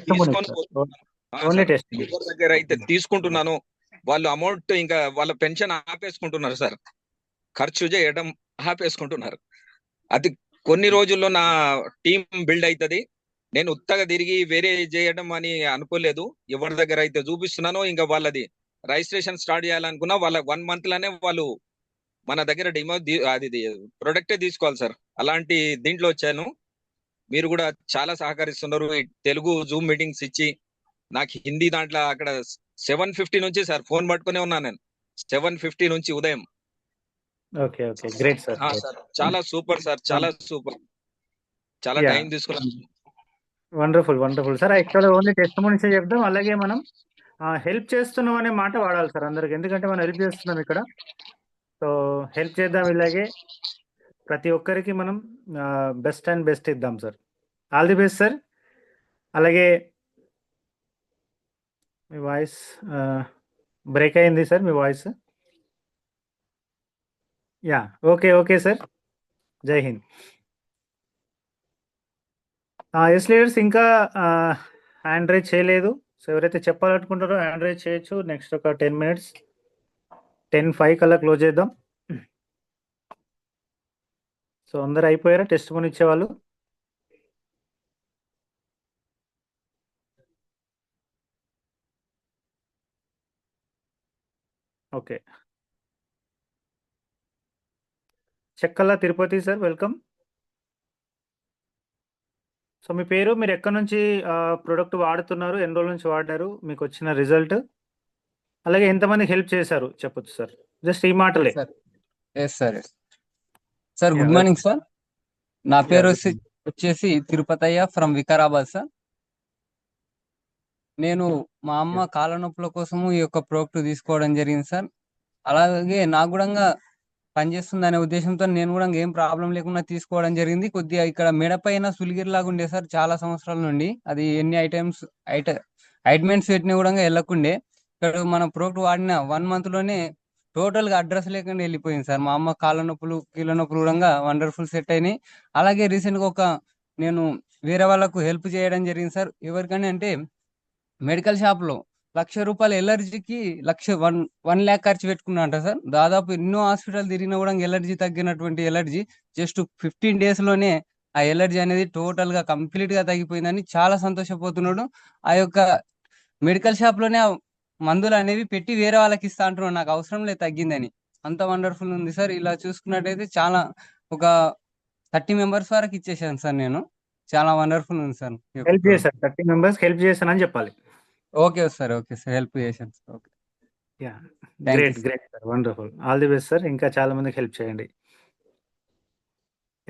[SPEAKER 9] ఎవరి దగ్గర అయితే తీసుకుంటున్నానో వాళ్ళు అమౌంట్ ఇంకా వాళ్ళ పెన్షన్ ఆపేసుకుంటున్నారు సార్, ఖర్చు చేయడం ఆపేసుకుంటున్నారు. అది కొన్ని రోజుల్లో నా టీం బిల్డ్ అవుతుంది. నేను ఉత్తగా తిరిగి వేరే చేయడం అని అనుకోలేదు. ఎవరి దగ్గర అయితే చూపిస్తున్నానో ఇంకా వాళ్ళది రిజిస్ట్రేషన్ స్టార్ట్ చేయాలనుకున్నా, వాళ్ళ 1 month లోనే వాళ్ళు మన దగ్గర డెమో అది ప్రొడక్టే తీసుకోవాలి సార్. అలాంటి దీంట్లో వచ్చాను. మీరు కూడా చాలా సహకరిస్తున్నారు. ఈ తెలుగు జూమ్ మీటింగ్స్ ఇచ్చి నాకు హిందీ దాంట్లో అక్కడ 7:50 నుంచి సార్ ఫోన్ పట్టుకునే ఉన్నాను నేను, 7:50 నుంచి ఉదయం.
[SPEAKER 2] Okay, great sir.
[SPEAKER 9] చాలా సూపర్ సార్, చాలా సూపర్, చాలా టైం తీసుకున్నాను.
[SPEAKER 2] Wonderful sir. ఇక్కడ ఓన్లీ టెస్టిమోనీస్ చెప్దాం, అలాగే మనం హెల్ప్ చేస్తున్నాం అనే మాట వాడాలి సార్ అందరికి, ఎందుకంటే మనం హెల్ప్ చేస్తున్నాం ఇక్కడ. సో హెల్ప్ చేద్దాం, ఇలాగే ప్రతి ఒక్కరికి మనం బెస్ట్ ఇద్దాం sir. All the best sir. అలాగే మీ వాయిస్ బ్రేక్ అయింది సార్, మీ వాయిస్. Okay sir. జై హింద్. ఎస్ లీడర్స్ ఇంకా హ్యాండ్ రైజ్ చేయలేదు. సో ఎవరైతే చెప్పాలనుకుంటారో హ్యాండ్ రైజ్ చేయొచ్చు. నెక్స్ట్ ఒక 10 minutes 10:05 కల్లా క్లోజ్ చేద్దాం. సో అందరు అయిపోయారా టెస్ట్ మనీ ఇచ్చేవాళ్ళు? ఓకే. చెక్కల్లా తిరుపతి సార్ వెల్కమ్. సో మీ పేరు, మీరు ఎక్కడి నుంచి ప్రోడక్ట్ వాడుతున్నారు, ఎన్ని రోజుల నుంచి వాడారు, మీకు వచ్చిన రిజల్ట్, అలాగే ఎంతమందికి హెల్ప్ చేశారు చెప్పొచ్చు సార్. జస్ట్ ఈ మాటలే.
[SPEAKER 10] Yes sir. Sir good
[SPEAKER 2] Yeah,
[SPEAKER 10] morning sir. నా పేరు
[SPEAKER 2] Yeah,
[SPEAKER 10] వచ్చేసి తిరుపతయ్య ఫ్రమ్ వికారాబాద్ సార్. నేను మా అమ్మ కాళ్ళ నొప్పుల కోసము ఈ యొక్క ప్రోడక్ట్ తీసుకోవడం జరిగింది సార్. అలాగే నాకు కూడా పనిచేస్తుంది అనే ఉద్దేశంతో నేను కూడా ఏం ప్రాబ్లం లేకుండా తీసుకోవడం జరిగింది. కొద్దిగా ఇక్కడ మెడపైన సులిగిరిలాగా ఉండే సార్ చాలా సంవత్సరాల నుండి. అది ఎన్ని ఐట్మెంట్స్ పెట్టినా కూడా వెళ్ళకుండే. ఇక్కడ మన ప్రోడక్ట్ వాడిన 1 month లోనే టోటల్ గా అడ్రస్ లేకుండా వెళ్ళిపోయింది సార్. మా అమ్మ కాళ్ళ నొప్పులు కీళ్ళ నొప్పులు కూడా వండర్ఫుల్ సెట్ అయినాయి. అలాగే రీసెంట్ గా నేను వేరే వాళ్ళకు హెల్ప్ చేయడం జరిగింది సార్. ఎవరికని అంటే మెడికల్ షాప్ లో ₹1,00,000 ఎలర్జీకి 1 lakh ఖర్చు పెట్టుకున్నా అంట సార్. దాదాపు ఎన్నో హాస్పిటల్ తిరిగినా కూడా ఎలర్జీ తగ్గినటువంటి ఎలర్జీ జస్ట్ 15 days లోనే ఆ ఎలర్జీ అనేది టోటల్ గా కంప్లీట్ గా తగ్గిపోయిందని చాలా సంతోషపోతున్నాడు. ఆ యొక్క మెడికల్ షాప్ లోనే మందులు అనేవి పెట్టి వేరే వాళ్ళకి ఇస్తా అంటున్నాడు. నాకు అవసరం లేదు తగ్గిందని. అంత వండర్ఫుల్ ఉంది సార్. ఇలా చూసుకున్నట్టయితే చాలా ఒక 30 members వరకు ఇచ్చేసాను సార్ నేను. చాలా వండర్ఫుల్ ఉంది సార్.
[SPEAKER 2] హెల్ప్ చేశారు, 30 members హెల్ప్ చేశానని చెప్పాలి.
[SPEAKER 10] Okay sir. Okay sir, help చేశాను sir. Okay,
[SPEAKER 2] yeah
[SPEAKER 10] thank you
[SPEAKER 2] great sir, wonderful. All the best sir. ఇంకా చాలా మందికి హెల్ప్ చేయండి.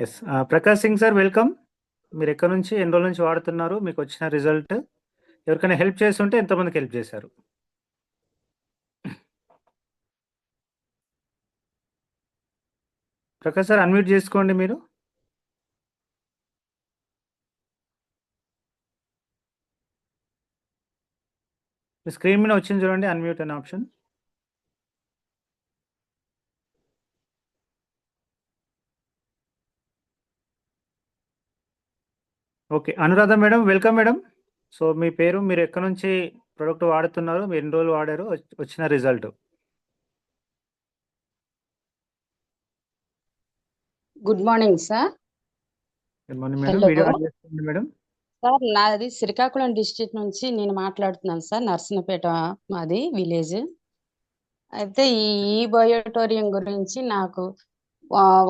[SPEAKER 2] Yes Prakash Singh sir welcome. మీరు ఎక్కడి నుంచి, ఎన్ని రోజుల నుంచి వాడుతున్నారు, మీకు వచ్చిన రిజల్ట్, ఎవరికైనా హెల్ప్ చేస్తుంటే ఎంతమందికి హెల్ప్ చేశారు? ప్రకాష్ సార్ అన్మ్యూట్ చేసుకోండి మీరు. స్క్రీన్ మీద వచ్చింది చూడండి, అన్మ్యూట్ అనే option. Okay, Anuradha madam welcome madam. So మీ పేరు, మీరు ఎక్కడి నుంచి ప్రోడక్ట్ వాడుతున్నారు, మీరు ఎన్ని రోజులు వాడారు, వచ్చిన result.
[SPEAKER 11] Good morning sir.
[SPEAKER 2] Good morning madam.
[SPEAKER 11] Hello
[SPEAKER 2] video on చేసుకోండి మేడం.
[SPEAKER 11] సార్, నాది శ్రీకాకుళం డిస్ట్రిక్ట్ నుంచి నేను మాట్లాడుతున్నాను సార్. నర్సనపేట మాది విలేజ్. అయితే ఈ బయోటోరియం గురించి నాకు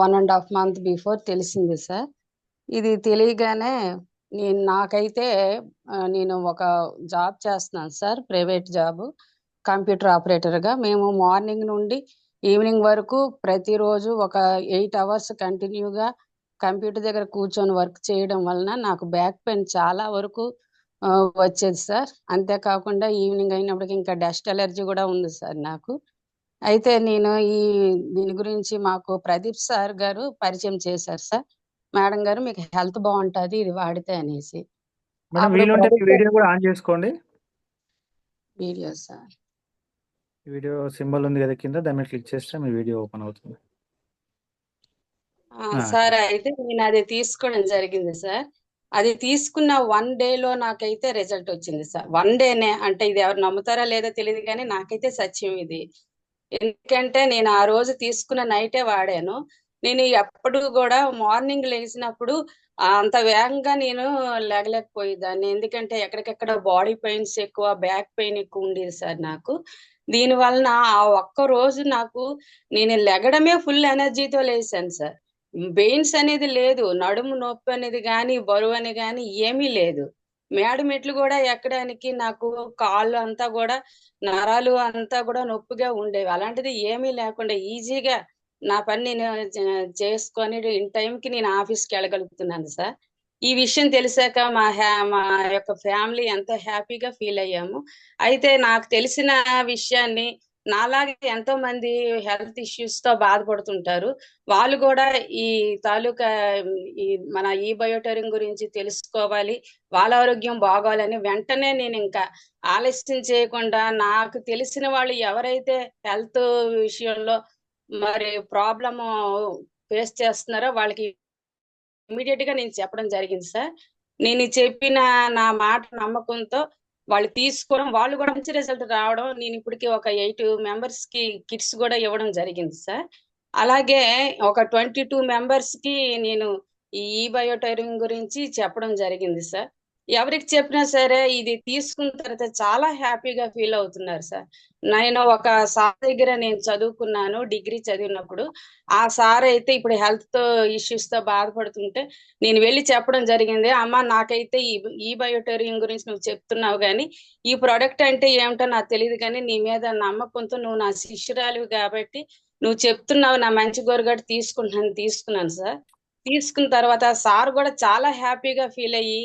[SPEAKER 11] 1.5 month బిఫోర్ తెలిసింది సార్. ఇది తెలియగానే నాకైతే నేను ఒక జాబ్ చేస్తున్నాను సార్, ప్రైవేట్ జాబ్, కంప్యూటర్ ఆపరేటర్గా. మేము మార్నింగ్ నుండి ఈవినింగ్ వరకు ప్రతిరోజు ఒక 8 hours కంటిన్యూగా కంప్యూటర్ దగ్గర కూర్చొని వర్క్ చేయడం వలన నాకు బ్యాక్ పెయిన్ చాలా వరకు వచ్చేది సార్. అంతేకాకుండా ఈవినింగ్ అయినప్పటికీ ఇంకా డస్ట్ అలర్జీ కూడా ఉంది సార్ నాకు. అయితే నేను దీని గురించి మాకు ప్రదీప్ సార్ గారు పరిచయం చేశారు సార్. మేడం గారు మీకు హెల్త్ బాగుంటుంది ఇది వాడితే అనేసి.
[SPEAKER 2] మేడం వీలుంటే మీ వీడియో కూడా ఆన్ చేసుకోండి.
[SPEAKER 11] వీడియో సార్,
[SPEAKER 2] వీడియో సింబల్ ఉంది కదా కింద, దాని మీద క్లిక్ చేస్తే మీ వీడియో ఓపెన్ అవుతుంది.
[SPEAKER 11] సార్ అయితే నేను అది తీసుకోవడం జరిగింది సార్. అది తీసుకున్న 1 dayలో నాకైతే రిజల్ట్ వచ్చింది సార్. 1 dayనే అంటే ఇది ఎవరు నమ్ముతారా లేదో తెలియదు కానీ నాకైతే సత్యం ఇది. ఎందుకంటే నేను ఆ రోజు తీసుకున్న నైటే వాడాను. నేను ఎప్పుడు కూడా మార్నింగ్ లేచినప్పుడు అంత వేగంగా నేను లేగలేకపోయేదాన్ని. ఎందుకంటే ఎక్కడికెక్కడ బాడీ పెయిన్స్ ఎక్కువ, బ్యాక్ పెయిన్ ఎక్కువ ఉండేది సార్ నాకు. దీని వలన ఆ ఒక్క రోజు నాకు నేను లెగడమే ఫుల్ ఎనర్జీతో లేచాను సార్. పెయిన్స్ అనేది లేదు, నడుము నొప్పి అనేది కానీ, బరువు అని కానీ ఏమీ లేదు. మేడ మెట్లు కూడా ఎక్కడానికి నాకు కాళ్ళు అంతా కూడా, నరాలు అంతా కూడా నొప్పిగా ఉండేవి. అలాంటిది ఏమీ లేకుండా ఈజీగా నా పని నేను చేసుకొని ఇన్ టైంకి నేను ఆఫీస్కి వెళ్ళగలుగుతున్నాను సార్. ఈ విషయం తెలిసాక మా యొక్క ఫ్యామిలీ ఎంతో హ్యాపీగా ఫీల్ అయ్యాము. అయితే నాకు తెలిసిన విషయాన్ని నాలాగే ఎంతో మంది హెల్త్ ఇష్యూస్ తో బాధపడుతుంటారు. వాళ్ళు కూడా ఈ తాలూకా మన ఈ బయోటోరియం గురించి తెలుసుకోవాలి, వాళ్ళ ఆరోగ్యం బాగోవాలని వెంటనే నేను ఇంకా ఆలస్యం చేయకుండా నాకు తెలిసిన వాళ్ళు ఎవరైతే హెల్త్ విషయంలో మరి ప్రాబ్లమ్ ఫేస్ చేస్తున్నారో వాళ్ళకి ఇమీడియట్ గా నేను చెప్పడం జరిగింది సార్. నేను చెప్పిన నా మాట నమ్మకంతో వాళ్ళు తీసుకోవడం, వాళ్ళు కూడా మంచి రిజల్ట్ రావడం, నేను ఇప్పటికి ఒక 8 మెంబర్స్ కి కిట్స్ కూడా ఇవ్వడం జరిగింది సార్. అలాగే ఒక 22 మెంబర్స్ కి నేను ఈ బయోటైరింగ్ గురించి చెప్పడం జరిగింది సార్. ఎవరికి చెప్పినా సరే ఇది తీసుకున్న తర్వాత చాలా హ్యాపీగా ఫీల్ అవుతున్నారు సార్. నేను ఒక సార్ దగ్గర నేను చదువుకున్నాను, డిగ్రీ చదివినప్పుడు. ఆ సార్ అయితే ఇప్పుడు హెల్త్ తో ఇష్యూస్ తో బాధపడుతుంటే నేను వెళ్ళి చెప్పడం జరిగింది, అమ్మ నాకైతే ఈ బయోటైరింగ్ గురించి నువ్వు చెప్తున్నావు కానీ ఈ ప్రోడక్ట్ అంటే ఏమిటో నాకు తెలియదు, కానీ నీ మీద నమ్మకంతో నువ్వు నా శిష్యురాలివి కాబట్టి నువ్వు చెప్తున్నావు, నా మంచి గొరగట్టు తీసుకున్నాను సార్. తీసుకున్న తర్వాత సార్ కూడా చాలా హ్యాపీగా ఫీల్ అయ్యి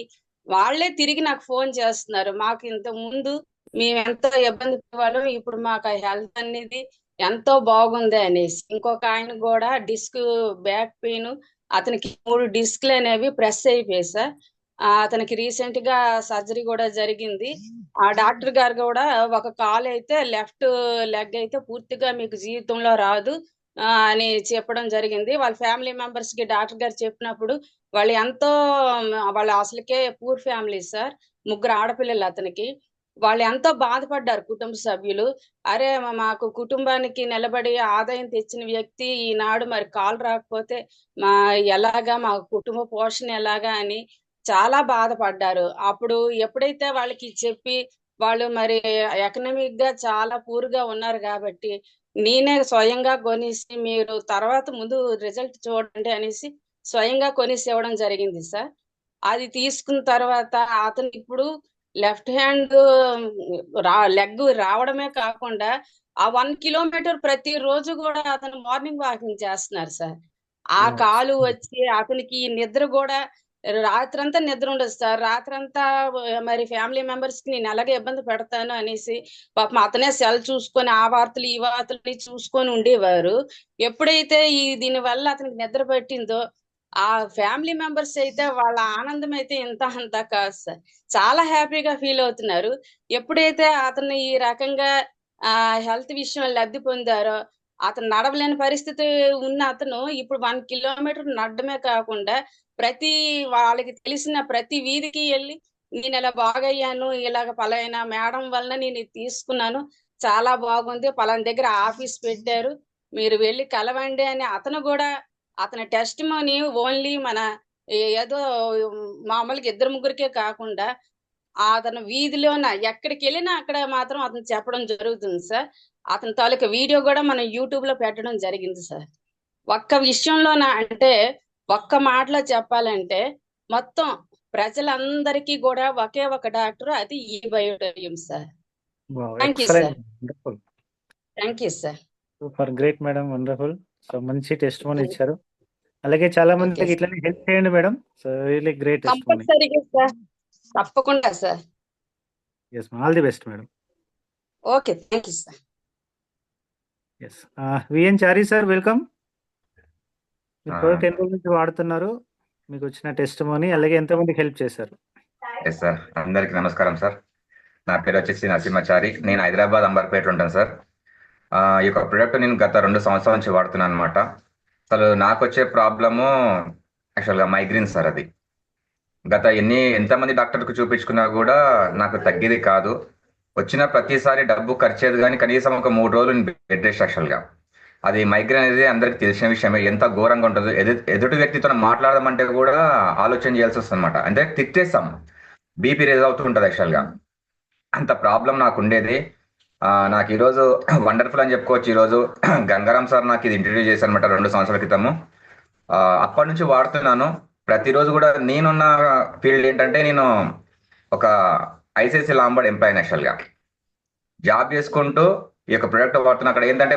[SPEAKER 11] వాళ్ళే తిరిగి నాకు ఫోన్ చేస్తున్నారు, మాకు ఇంత ముందు మేము ఎంతో ఇబ్బంది పడేవాళ్ళం, ఇప్పుడు మాకు హెల్త్ అనేది ఎంతో బాగుంది అనేసి. ఇంకొక ఆయన కూడా డిస్క్ బ్యాక్ పెయిన్, అతనికి 3 డిస్క్లు అనేవి ప్రెస్ అయిపోయాయి సార్. అతనికి రీసెంట్ గా సర్జరీ కూడా జరిగింది. ఆ డాక్టర్ గారు కూడా ఒక కాలు అయితే లెఫ్ట్ లెగ్ అయితే పూర్తిగా మీకు జీవితంలో రాదు అని చెప్పడం జరిగింది. వాళ్ళ ఫ్యామిలీ మెంబర్స్ కి డాక్టర్ గారు చెప్పినప్పుడు వాళ్ళు ఎంతో, వాళ్ళు అసలుకే పూర్ ఫ్యామిలీ సార్, 3 ఆడపిల్లలు అతనికి. వాళ్ళు ఎంతో బాధపడ్డారు కుటుంబ సభ్యులు. అరే మాకు కుటుంబానికి నిలబడి ఆదాయం తెచ్చిన వ్యక్తి ఈనాడు మరి కాలు రాకపోతే ఎలాగా మా కుటుంబ పోషణ ఎలాగా అని చాలా బాధపడ్డారు. అప్పుడు ఎప్పుడైతే వాళ్ళకి చెప్పి వాళ్ళు మరి ఎకనామిక్ గా చాలా పూర్గా ఉన్నారు కాబట్టి నేనే స్వయంగా కొనేసి మీరు తర్వాత ముందు రిజల్ట్ చూడండి అనేసి స్వయంగా కొనేసి ఇవ్వడం జరిగింది సార్. అది తీసుకున్న తర్వాత అతను ఇప్పుడు లెఫ్ట్ హ్యాండ్ లెగ్ రావడమే కాకుండా ఆ 1 కిలోమీటర్ ప్రతి రోజు కూడా అతను మార్నింగ్ వాకింగ్ చేస్తున్నారు సార్. ఆ కాలు వచ్చి అతనికి నిద్ర కూడా రాత్రంతా నిద్ర ఉండదు సార్. రాత్రంతా మరి ఫ్యామిలీ మెంబర్స్ కి నేను ఎలాగే ఇబ్బంది పెడతాను అనేసి పాపం అతనే సెల్ చూసుకొని ఆ వార్తలు ఈ వార్తలు చూసుకొని ఉండేవారు. ఎప్పుడైతే దీని వల్ల అతనికి నిద్ర పట్టిందో ఆ ఫ్యామిలీ మెంబర్స్ అయితే వాళ్ళ ఆనందం అయితే ఇంత అంతా కాదు సార్, చాలా హ్యాపీగా ఫీల్ అవుతున్నారు. ఎప్పుడైతే అతను ఈ రకంగా హెల్త్ విషయంలో లబ్ధి పొందారో, అతను నడవలేని పరిస్థితి ఉన్న అతను ఇప్పుడు 1 కిలోమీటర్ నడడమే కాకుండా ప్రతి వాళ్ళకి తెలిసిన ప్రతి వీధికి వెళ్ళి నేను ఇలా బాగయ్యాను, ఇలాగ పలానా మేడం వలన నేను ఇది తీసుకున్నాను, చాలా బాగుంది, పలానా దగ్గర ఆఫీస్ పెట్టారు, మీరు వెళ్ళి కలవండి అని అతను కూడా అతని టెస్ట్ మనీ ఓన్లీ మన ఏదో మామూలుగా 2-3కే కాకుండా అతను వీధిలోన ఎక్కడికి వెళ్ళినా అక్కడ మాత్రం అతను చెప్పడం జరుగుతుంది సార్. అతని తాలూకా వీడియో కూడా మనం యూట్యూబ్ లో పెట్టడం జరిగింది సార్. ఒక్క విషయంలోన అంటే ఒక్క మాటలో చెప్పాలంటే మొత్తం ప్రజలందరికీ కూడా ఒకే ఒక డాక్టర్, అది ఈ బయోటైరియం sir. Thank you sir. Thank you sir.
[SPEAKER 2] Super, great madam, wonderful. So మంచి టెస్ట్ మనీ ఇచ్చారు. అలాగే చాలా మందికి ఇట్లనే హెల్ప్ చేయండి madam. So really great testimony.
[SPEAKER 11] కంపల్సరీగా సార్, తప్పకుండా sir.
[SPEAKER 2] yes all the best madam.
[SPEAKER 11] Okay, thank you sir.
[SPEAKER 2] yes VN Chari sir, welcome. మీరు ప్రోడక్ట్ ఎన్ని రోజుల నుంచి వాడుతున్నారు, మీకు వచ్చిన టెస్ట్ మనీ, అలాగే ఎంతమందికి హెల్ప్ చేశారు?
[SPEAKER 12] ఎస్ సార్, అందరికి నమస్కారం సార్. నా పేరు వచ్చేసి నరసింహాచారి, నేను హైదరాబాద్ అంబర్పేట ఉంటాను సార్. ఈ యొక్క ప్రోడక్ట్ నేను గత 2 సంవత్సరాల నుంచి వాడుతున్నాను అనమాట. అసలు నాకు వచ్చే ప్రాబ్లము యాక్చువల్గా మైగ్రేన్ సార్. అది గత ఎంతమంది డాక్టర్కి చూపించుకున్నా కూడా నాకు తగ్గేది కాదు. వచ్చిన ప్రతిసారి డబ్బు ఖర్చేది, కానీ కనీసం ఒక 3 రోజులు బెడ్ రెస్ట్. యాక్చువల్గా అది మైగ్రేన్ అనేది అందరికి తెలిసిన విషయమే, ఎంత ఘోరంగా ఉంటుందో. ఎదుటి వ్యక్తితో మాట్లాడదామంటే కూడా ఆలోచన చేయాల్సి వస్తుంది అనమాట. అంటే తిట్టేస్తాం, బీపీ రేజ్ అవుతూ ఉంటుంది. యాక్చువల్గా అంత ప్రాబ్లం నాకు ఉండేది. నాకు ఈరోజు వండర్ఫుల్ అని చెప్పుకోవచ్చు. ఈరోజు గంగారాం సార్ నాకు ఇది ఇంట్రడ్యూస్ చేశారు అనమాట 2 సంవత్సరాల క్రితము. అప్పటి నుంచి వాడుతున్నాను. ప్రతిరోజు కూడా నేనున్న ఫీల్డ్ ఏంటంటే, నేను ఒక ఐసిఐసి లాంబార్డ్ ఎంప్లాయీ. యాక్చువల్గా జాబ్ చేసుకుంటూ ఈ యొక్క ప్రోడక్ట్ వాడుతున్నా. అక్కడ ఏంటంటే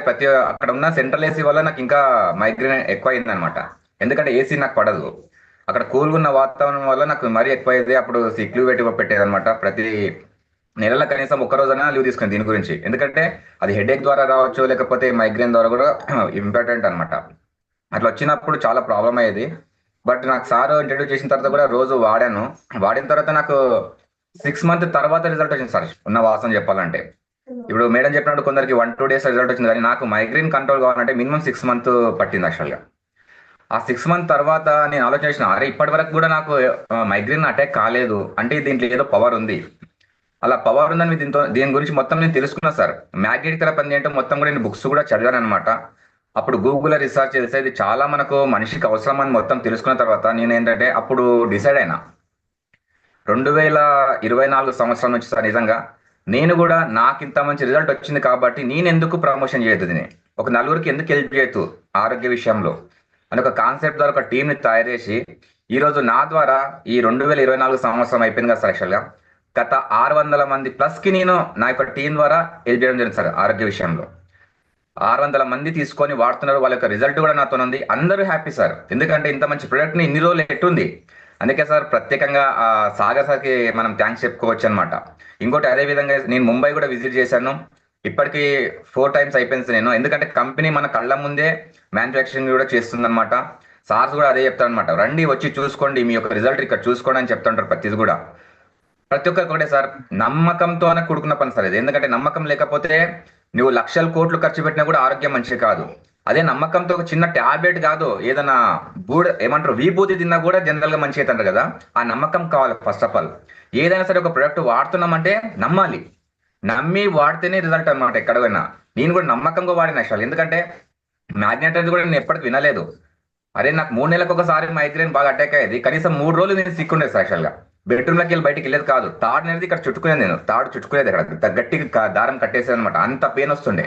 [SPEAKER 12] అక్కడ ఉన్న సెంట్రల్ ఏసీ వల్ల నాకు ఇంకా మైగ్రేన్ ఎక్కువ అయింది అనమాట. ఎందుకంటే ఏసీ నాకు పడదు. అక్కడ కూల్గా ఉన్న వాతావరణం వల్ల నాకు మరీ ఎక్కువ అయింది. అప్పుడు సిక్ లీవ్ పెట్టేది అనమాట. ప్రతి నెలలో కనీసం 1 రోజైనా లీవ్ తీసుకుని దీని గురించి. ఎందుకంటే అది హెడేక్ ద్వారా రావచ్చు, లేకపోతే మైగ్రేన్ ద్వారా కూడా ఇంపార్టెంట్ అనమాట. అట్లా వచ్చినప్పుడు చాలా ప్రాబ్లం అయ్యేది. బట్ నాకు సార్ ఇంట్రడ్యూస్ చేసిన తర్వాత కూడా రోజు వాడాను. వాడిన తర్వాత నాకు 6 months తర్వాత రిజల్ట్ వచ్చింది సార్, ఉన్న వాసన చెప్పాలంటే. ఇప్పుడు మేడం చెప్పినట్టు కొందరికి 1-2 days రిజల్ట్ వచ్చింది, కానీ నాకు మైగ్రేన్ కంట్రోల్ కావాలంటే మినిమం 6 months పట్టింది. యాక్చువల్గా ఆ 6 మంత్ తర్వాత నేను ఆలోచించిన, అరే ఇప్పటి వరకు కూడా నాకు మైగ్రేన్ అటాక్ కాలేదు అంటే దీంట్లో ఏదో పవర్ ఉంది. అలా పవర్ ఉందని దీని గురించి మొత్తం నేను తెలుసుకున్నా సార్. మ్యాగ్నెటిక్ థెరపీ అంటే ఏంటో మొత్తం కూడా నేను బుక్స్ కూడా చదివాను అనమాట. అప్పుడు గూగుల్లో రీసెర్చ్ చేస్తే ఇది చాలా మనకు మనిషికి అవసరం అని మొత్తం తెలుసుకున్న తర్వాత నేను ఏంటంటే అప్పుడు డిసైడ్ అయినా 2024 సంవత్సరం నుంచి సార్ నిజంగా నేను కూడా నాకు ఇంత మంచి రిజల్ట్ వచ్చింది కాబట్టి నేను ఎందుకు ప్రమోషన్ చేయొద్దు, దీన్ని ఒక నలుగురికి ఎందుకు హెల్ప్ చేయొద్దు ఆరోగ్య విషయంలో అని ఒక కాన్సెప్ట్ ద్వారా ఒక టీంని తయారు చేసి ఈరోజు నా ద్వారా ఈ 2024 సంవత్సరం అయిపోయింది కదా సార్. యాక్చువల్గా గత 600 మంది ప్లస్కి నేను నా యొక్క టీం ద్వారా హెల్ప్ చేయడం జరిగింది సార్. ఆరోగ్య విషయంలో 600 మంది తీసుకొని వాడుతున్నారు, వాళ్ళ యొక్క రిజల్ట్ కూడా నాతో ఉంది. అందరూ హ్యాపీ సార్, ఎందుకంటే ఇంత మంచి ప్రోడక్ట్ని ఇన్ని రోజులు ఎట్టుంది. అందుకే సార్ ప్రత్యేకంగా సాగర్ సార్కి మనం థ్యాంక్స్ చెప్పుకోవచ్చు అనమాట. ఇంకోటి అదే విధంగా నేను ముంబై కూడా విజిట్ చేశాను, ఇప్పటికి 4 times అయిపోయింది నేను. ఎందుకంటే కంపెనీ మన కళ్ళ ముందే మ్యానుఫ్యాక్చరింగ్ కూడా చేస్తుందన్నమాట. సార్స్ కూడా అదే చెప్తారనమాట, రండి వచ్చి చూసుకోండి, మీ యొక్క రిజల్ట్ ఇక్కడ చూసుకోండి అని చెప్తుంటారు ప్రతిది కూడా. ప్రతి ఒక్కరికి ఒకటే సార్, నమ్మకంతోనే కూడుకున్న పని సార్ ఇది. ఎందుకంటే నమ్మకం లేకపోతే నువ్వు లక్షల కోట్లు ఖర్చు పెట్టినా కూడా ఆరోగ్యం మంచిది కాదు. అదే నమ్మకంతో ఒక చిన్న టాబ్లెట్ కాదు, ఏదైనా ఏమంటారు విభూతి తిన్నా కూడా జనరల్ గా మంచి అవుతుంటారు కదా. ఆ నమ్మకం కావాలి ఫస్ట్ ఆఫ్ ఆల్. ఏదైనా సరే ఒక ప్రొడక్ట్ వాడుతున్నామంటే నమ్మాలి, నమ్మి వాడితేనే రిజల్ట్ అనమాట. ఎక్కడ పోయినా నేను కూడా నమ్మకంగా వాడిన యాక్చువల్. ఎందుకంటే మ్యాగ్నెట్ అనేది కూడా నేను ఎప్పటికి వినలేదు. అరే నాకు 3 నెలలకు ఒకసారి మైగ్రేన్ బాగా అటాక్ అయ్యేది, కనీసం 3 రోజులు నేను సిక్కుండేది సార్. యాక్చువల్గా బెడ్రూమ్లోకి వెళ్ళి బయటికి వెళ్ళేది కాదు, తాడు అనేది ఇక్కడ చుట్టుకునేది, నేను తాడు చుట్టుకునేది ఇక్కడ గట్టిగా దారం కట్టేసేది అనమాట, అంత పెయిన్ వస్తుండే.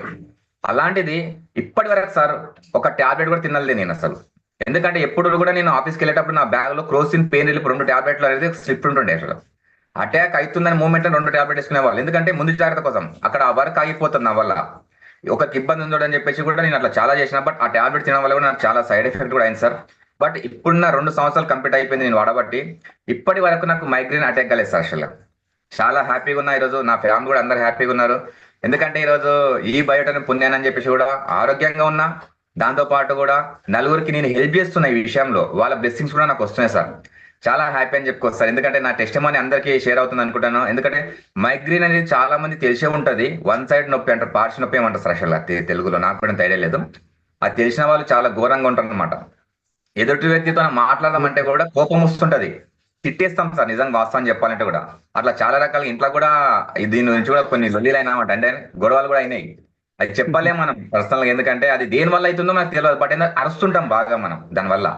[SPEAKER 12] అలాంటిది ఇప్పటి వరకు సార్ ఒక టాబ్లెట్ కూడా తినలేదు నేను అసలు. ఎందుకంటే ఎప్పుడు కూడా నేను ఆఫీస్కి వెళ్ళేటప్పుడు నా బ్యాగ్ లో క్రోసిన్ పెయిన్ రిలీఫ్ 2 టాబ్లెట్లు అనేది స్లిప్ ఉంటుండే. అసలు అటాక్ అవుతుందని మూమెంట్ లో 2 టాబ్లెట్ వేసుకునే వాళ్ళు, ఎందుకంటే ముందు జాగ్రత్త కోసం. అక్కడ ఆ వర్క్ ఆగిపోతుంది నా వల్ల, ఒకరికి ఇబ్బంది ఉందో అని చెప్పేసి కూడా నేను అట్లా చాలా చేసిన. బట్ ఆ టాబ్లెట్ తినడం వల్ల కూడా నాకు చాలా సైడ్ ఎఫెక్ట్ కూడా అయింది సార్. బట్ ఇప్పుడున్న 2 సంవత్సరాలు కంప్లీట్ అయిపోయింది నేను వాడబట్టి, ఇప్పటి వరకు నాకు మైగ్రేన్ అటాక్ కాలేదు సార్. అసలు చాలా హ్యాపీగా ఉన్నా ఈరోజు, నా ఫ్యామిలీ కూడా అందరు హ్యాపీగా ఉన్నారు. ఎందుకంటే ఈరోజు ఈ బయోటని పుణ్యానని చెప్పేసి కూడా ఆరోగ్యంగా ఉన్నా, దాంతో పాటు కూడా నలుగురికి నేను హెల్ప్ చేస్తున్నా ఈ విషయంలో, వాళ్ళ బ్లెస్సింగ్స్ కూడా నాకు వస్తున్నాయి సార్. చాలా హ్యాపీ అని చెప్పుకోవచ్చు సార్. ఎందుకంటే నా టెస్టిమనీ అందరికీ షేర్ అవుతుంది అనుకుంటాను. ఎందుకంటే మైగ్రేన్ అనేది చాలా మంది తెలిసే ఉంటది, 1 side నొప్పి అంటారు, పార్ట్స్ నొప్పి ఏమంటారు సార్. అసలు తెలుగులో నాకు కూడా ఐడియా లేదు. అది తెలిసిన వాళ్ళు చాలా ఘోరంగా ఉంటారు అనమాట. ఎదుటి వ్యక్తితో మాట్లాడదామంటే కూడా కోపం వస్తుంటది, తిట్టేస్తాం సార్ నిజంగా వాస్తవం చెప్పాలంటే కూడా. అట్లా చాలా రకాల ఇంట్లో కూడా దీని నుంచి కూడా కొన్ని లొల్లీలు అయినామాట, అంటే గొడవలు కూడా అయినాయి. అది చెప్పలేం మనం పర్సనల్ గా, ఎందుకంటే అది దేని వల్ల అవుతుందో మనకు తెలియదు. బట్ అరుస్తుంటాం బాగా మనం దానివల్ల,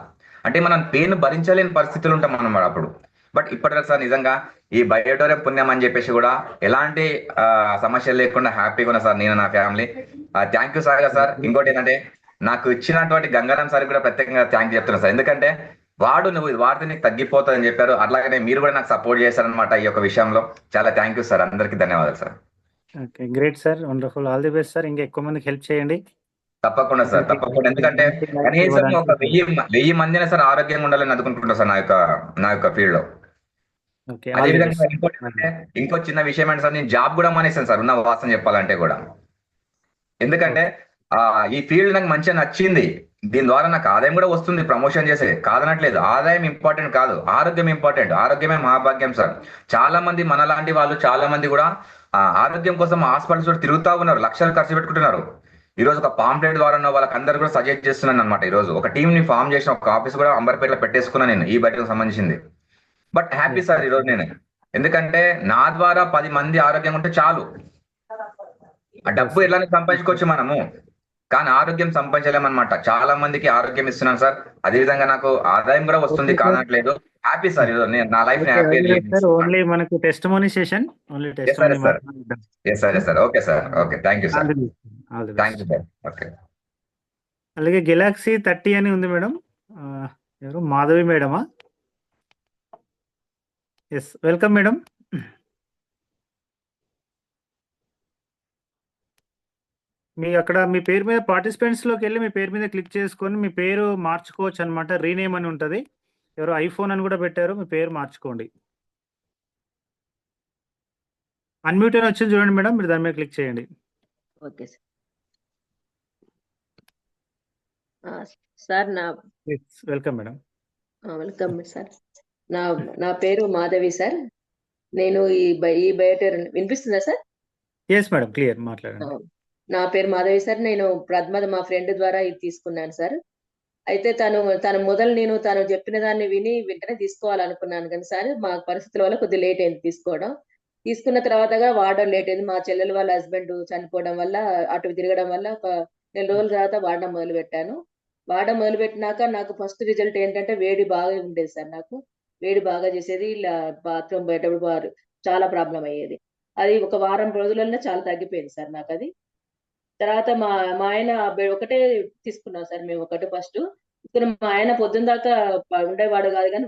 [SPEAKER 12] అంటే మనం పెయిన్ భరించలేని పరిస్థితులు ఉంటాం మనం అప్పుడు. బట్ ఇప్పటివరకు సార్ నిజంగా ఈ బయోటోరియం పుణ్యం అని చెప్పేసి కూడా ఎలాంటి సమస్యలు లేకుండా హ్యాపీగా ఉన్నా సార్ నేను, నా ఫ్యామిలీ. Thank you sir. ఇంకోటి ఏంటంటే నాకు ఇచ్చినటువంటి గంగారాం సార్ కూడా ప్రత్యేకంగా థ్యాంక్ చెప్తున్నాను సార్. ఎందుకంటే నువ్వు వాడితే నీకు తగ్గిపోతుంది అని చెప్పారు, అట్లాగనే మీరు కూడా నాకు సపోర్ట్ చేశారనమాట ఈ యొక్క విషయంలో. చాలా థ్యాంక్ యూ సార్, అందరికీ ధన్యవాదాలు sir.
[SPEAKER 2] Okay, great sir, wonderful, all the best sir. ఇంకా ఎక్కువ మందికి హెల్ప్ చేయండి.
[SPEAKER 12] తప్పకుండా సార్, తప్పకుండా. ఎందుకంటే కనీసం ఒక 1000 మందినే సార్ ఆరోగ్యంగా ఉండాలని అందుకుంటున్నా సార్ నా యొక్క ఫీల్డ్ లో. అదే విధంగా ఇంకో చిన్న విషయం ఏంటి సార్, నేను జాబ్ కూడా మానేసాను సార్, ఉన్న వాస్తవం చెప్పాలంటే కూడా. ఎందుకంటే ఈ ఫీల్డ్ నాకు మంచిగా నచ్చింది, దీని ద్వారా నాకు ఆదాయం కూడా వస్తుంది, ప్రమోషన్ చేసే కాదనట్లేదు. ఆదాయం ఇంపార్టెంట్ కాదు, ఆరోగ్యం ఇంపార్టెంట్. ఆరోగ్యమే మహాభాగ్యం సార్. చాలా మంది మనలాంటి వాళ్ళు చాలా మంది కూడా ఆరోగ్యం కోసం హాస్పిటల్స్ కూడా తిరుగుతూ ఉన్నారు, లక్షలు ఖర్చు పెట్టుకుంటున్నారు. ఈ రోజు ఒక పాంప్లెట్ ద్వారా వాళ్ళకి అందరు కూడా సజెస్ట్ చేస్తున్నాను అనమాట. ఈ రోజు ఒక టీం ని ఫామ్ చేసిన, ఒక ఆఫీస్ కూడా అంబర్పేటలో పెట్టేసుకున్నాను నేను ఈ బయటకు సంబంధించింది. బట్ హ్యాపీ సార్ ఈ రోజు నేను, ఎందుకంటే నా ద్వారా 10 మంది ఆరోగ్యంగా ఉంటే చాలు. ఆ డబ్బు ఎలానే సంపాదించుకోవచ్చు మనము, కానీ ఆరోగ్యం సంపాదించలేమన్నమాట. చాలా మందికి ఆరోగ్యం ఇస్తున్నాను సార్, అదే విధంగా నాకు ఆదాయం కూడా వస్తుంది కాదనట్లేదు. హ్యాపీ సార్ ఈరోజు నేను నా లైఫ్
[SPEAKER 2] ఓన్లీ మనకు testimony session, only testimony.
[SPEAKER 12] Sir okay sir, okay, thank you sir, thank you sir. Okay,
[SPEAKER 2] అలాగే గెలాక్సీ 30 అని ఉంది మేడం, ఎవరు మాధవి మేడమా? Yes, welcome madam. మీ అక్కడ మీ పేరు మీద పార్టిసిపెంట్స్లోకి వెళ్ళి మీ పేరు మీద క్లిక్ చేసుకొని మీ పేరు మార్చుకోవచ్చు అనమాట. రీనేమ్ అని ఉంటుంది, ఎవరు ఐఫోన్ అని కూడా పెట్టారు, మీ పేరు మార్చుకోండి. అన్మ్యూట్ అని వచ్చింది చూడండి మేడం, మీరు దాని మీద క్లిక్ చేయండి.
[SPEAKER 13] Okay sir.
[SPEAKER 2] Welcome madam.
[SPEAKER 13] Welcome sir. నా పేరు మాధవి సార్. నేను ఈ బయోటోరియం వినిపిస్తుందా సార్?
[SPEAKER 2] ఎస్ మేడం, క్లియర్, మాట్లాడండి.
[SPEAKER 13] నా పేరు మాధవి సార్. నేను మా ఫ్రెండ్ ద్వారా ఇది తీసుకున్నాను సార్. అయితే తను తను చెప్పిన దాన్ని విని వెంటనే తీసుకోవాలనుకున్నాను కానీ సార్ మా పరిస్థితుల వల్ల కొద్దిగా లేట్ అయింది తీసుకోవడం. తీసుకున్న తర్వాతగా వాడడం లేట్ అయింది. మా చెల్లెలు వాళ్ళ హస్బెండ్ చనిపోవడం వల్ల అటు తిరగడం వల్ల ఒక 4 రోజుల తర్వాత వాడడం మొదలు పెట్టాను. వాడడం మొదలు పెట్టినాక నాకు ఫస్ట్ రిజల్ట్ ఏంటంటే వేడి బాగా ఉండేది సార్. నాకు వేడి బాగా చేసేది. ఇలా బాత్రూమ్ బయట చాలా ప్రాబ్లం అయ్యేది. అది ఒక వారం రోజులలో చాలా తగ్గిపోయింది సార్ నాకు అది. తర్వాత మా మా ఆయన ఒకటే తీసుకున్నాం సార్ మేము ఒకటి ఫస్ట్. ఇక్కడ మా ఆయన పొద్దున్న దాకా ఉండేవాడు కాదు కానీ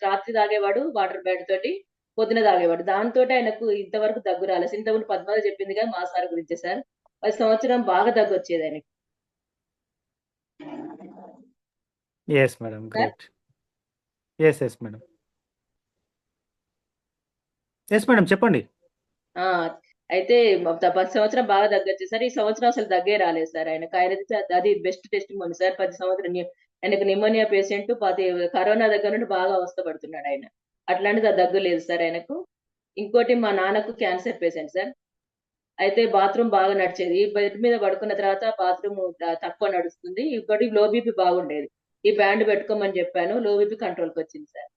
[SPEAKER 13] రాత్రి తాగేవాడు వాటర్ బ్యాగ్ తోటి, పొద్దున తాగేవాడు. దాంతో ఆయనకు ఇంతవరకు దగ్గు రాలేదు. ఇంతకుముందు పద్మావతి చెప్పింది కదా మా సార్ గురించి సార్. 10 సంవత్సరం బాగా దగ్గు వచ్చేది ఆయనకి
[SPEAKER 2] yes madam,
[SPEAKER 13] sir.
[SPEAKER 2] Great. Yes madam. Yes madam, చెప్పండి.
[SPEAKER 13] ఆ అయితే 10 సంవత్సరం బాగా దగ్గొచ్చేది సార్. ఈ సంవత్సరం అసలు దగ్గే రాలేదు సార్ ఆయనది అది బెస్ట్ టెస్టిమోనీ సార్. 10 సంవత్సరం ఆయనకు నిమోనియా పేషెంట్, కరోనా దగ్గర నుండి బాగా అవస్థపడుతున్నాడు ఆయన. అట్లాంటిది ఆ దగ్గు లేదు సార్ ఆయనకు. ఇంకోటి మా నాన్నకు క్యాన్సర్ పేషెంట్ సార్. అయితే బాత్రూమ్ బాగా నడిచేది. బెడ్ మీద పడుకున్న తర్వాత బాత్రూమ్ తక్కువ నడుస్తుంది. ఇంకోటి లో బీపీ బాగుండేది. ఈ బ్యాండ్ పెట్టుకోమని చెప్పాను. లో బీపీ కంట్రోల్కి వచ్చింది సార్.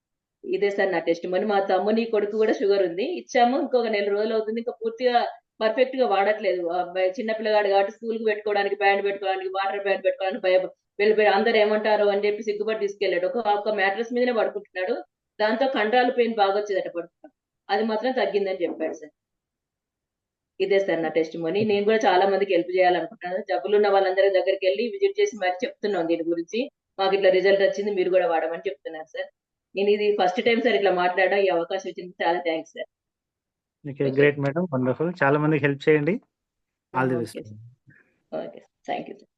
[SPEAKER 13] ఇదే సార్ నా టెస్టిమోనీ. మా తమ్ముని కొడుకు కూడా షుగర్ ఉంది, ఇచ్చాము. ఇంకొక 4 రోజులు అవుతుంది. ఇంకా పూర్తిగా పర్ఫెక్ట్ గా వాడట్లేదు. ఆ అబ్బాయి చిన్న పిల్లగాడు కాబట్టి స్కూల్ కి పెట్టుకోవడానికి, బ్యాండ్ పెట్టుకోవడానికి, వాటర్ బ్యాండ్ పెట్టుకోవడానికి వెళ్ళిపోయి అందరు ఏమంటారు అని చెప్పి సిగ్గుపడి తీసుకెళ్ళాడు. ఒక మ్యాట్రస్ మీదనే పడుకుంటున్నాడు. దాంతో కండరాలు పెయిన్ బాగా వచ్చేదట పడుతున్నాడు. అది మాత్రం తగ్గిందని చెప్పాడు సార్. ఇదే సార్ నా టెస్టిమోనీ. నేను కూడా చాలా మందికి హెల్ప్ చేయాలనుకుంటున్నాను. జబ్బులు ఉన్న వాళ్ళందరి దగ్గరికి వెళ్ళి విజిట్ చేసి మరి చెప్తున్నాం దీని గురించి. మాకు ఇట్లా రిజల్ట్ వచ్చింది, మీరు కూడా వాడమని చెప్తున్నారు సార్. నేను ఇది ఫస్ట్ టైం సార్ ఇట్లా మాట్లాడడం. ఈ అవకాశం ఇచ్చింది చాలా thanks sir.
[SPEAKER 2] Great madam, wonderful. చాలా మందికి హెల్ప్ చేయండి. All the best.
[SPEAKER 13] Okay, thank you sir.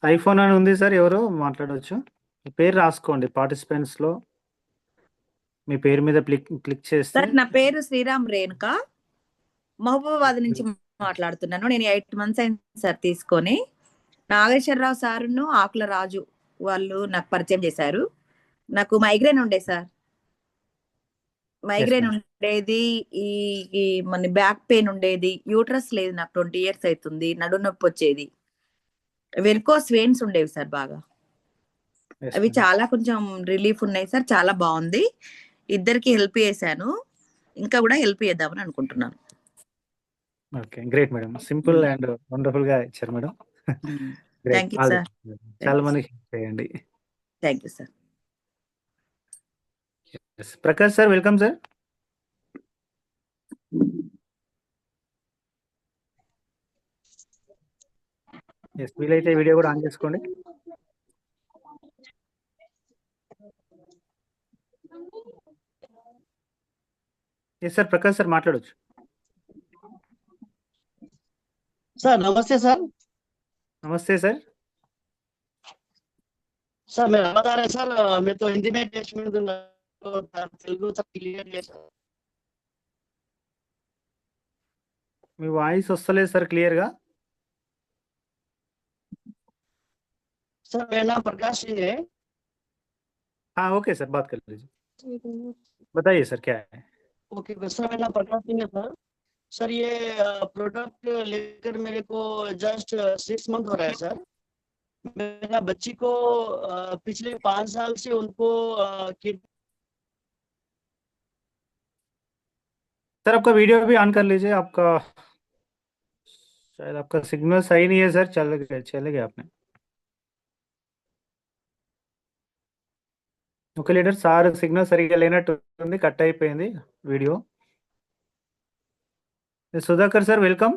[SPEAKER 2] IPhone అని ఉంది సార్, ఎవరు మాట్లాడవచ్చు. మీ పేరు రాసుకోండి. పార్టిసిపెంట్స్ లో మీ పేరు మీద క్లిక్ చేస్తే.
[SPEAKER 14] సార్ నా పేరు శ్రీరామ్ రేణుక, మహబూబాబాద్ నుంచి మాట్లాడుతున్నాను. నేను 8 months అయింది సార్ తీసుకొని. నాగేశ్వరరావు సారును ఆకుల రాజు వాళ్ళు నాకు పరిచయం చేశారు. నాకు మైగ్రేన్ ఉండే సార్. మైగ్రేన్ ఉండేది, ఈ మన బ్యాక్ పెయిన్ ఉండేది, యూట్రస్ లేదు నాకు 20 years అవుతుంది, నడు నొప్పి వచ్చేది, వెరికోస్ వెయిన్స్ ఉండేవి సార్ బాగా. అవి చాలా కొంచెం రిలీఫ్ ఉన్నాయి సార్. చాలా బాగుంది. ఇద్దరికి హెల్ప్ చేశాను, ఇంకా కూడా హెల్ప్ చేద్దామని అనుకుంటున్నాను.
[SPEAKER 2] Okay, great madam. Simple and wonderful గా ఇచ్చారు మేడం.
[SPEAKER 14] Thank you sir.
[SPEAKER 2] చాలా మందికి హెల్ప్ చేయండి.
[SPEAKER 14] Thank you sir.
[SPEAKER 2] Prakash sir, welcome sir. వీలైతే వీడియో కూడా ఆన్ చేసుకోండి. ఎస్ సార్, ప్రకాష్ సార్ మాట్లాడొచ్చు.
[SPEAKER 15] సార్ నమస్తే సార్.
[SPEAKER 2] नमस्ते सर.
[SPEAKER 15] सर मैं बता रहे सर, मैं तो हिंदी में टेस्ट में दूंगा, तेलुगु सब क्लियर है सर.
[SPEAKER 2] మీ వాయిస్ వస్తలేదు సార్ క్లియర్ గా.
[SPEAKER 15] सर मेरा नाम प्रकाश सिंह है.
[SPEAKER 2] हाँ ओके सर, बात कर लीजिए. बताइए सर क्या है.
[SPEAKER 15] ओके सर, मेरा नाम प्रकाश सिंह है सर. सर ये प्रोडक्ट लेकर मेरे को जस्ट 6 month हो रहा है सर. मेरा बच्ची को पिछले 5 साल से उनको
[SPEAKER 2] सर आपका वीडियो भी ऑन कर लीजिए. आपका शायद आपका सिग्नल सही नहीं है सर. चले गए आपने. ఓకే లీడర్, సార్ సిగ్నల్ సరిగ్గా లేనట్టుంది, కట్ అయిపోయింది video. Sudhakar sir welcome.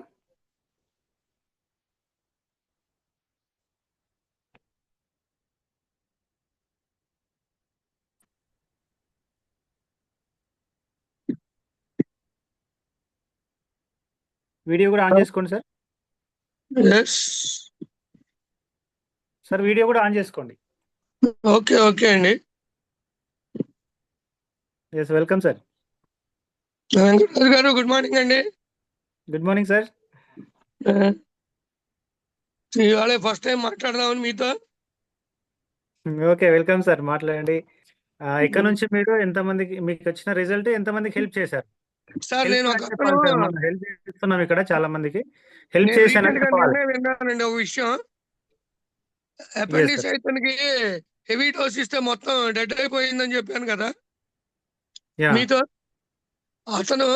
[SPEAKER 2] Video కూడా ఆన్ చేసుకోండి సార్. సార్ వీడియో కూడా ఆన్ చేసుకోండి.
[SPEAKER 16] ఓకే ఓకే అండి.
[SPEAKER 2] Yes welcome sir.
[SPEAKER 16] వెంకటరాజు గారు గుడ్ మార్నింగ్ అండి.
[SPEAKER 2] Good morning sir.
[SPEAKER 16] ఇవాళ ఫస్ట్ టైం మాట్లాడదామని మీతో.
[SPEAKER 2] ఓకే వెల్కమ్ సార్, మాట్లాడండి. ఇక్కడ నుంచి మీరు ఎంతమందికి మీకు వచ్చిన రిజల్ట్, ఎంతమందికి హెల్ప్ చేశారు
[SPEAKER 16] సార్? నేను
[SPEAKER 2] హెల్ప్ చేస్తున్నాం ఇక్కడ చాలా మందికి. హెల్ప్ చేశాను
[SPEAKER 16] విన్నానండి ఒక విషయం. అపెండిక్స్
[SPEAKER 2] సార్
[SPEAKER 16] అయితేనికి హెవీ డోస్ ఇస్తే మొత్తం డెడ్ అయిపోయిందని చెప్పాను కదా
[SPEAKER 2] యా
[SPEAKER 16] మీతో. అతను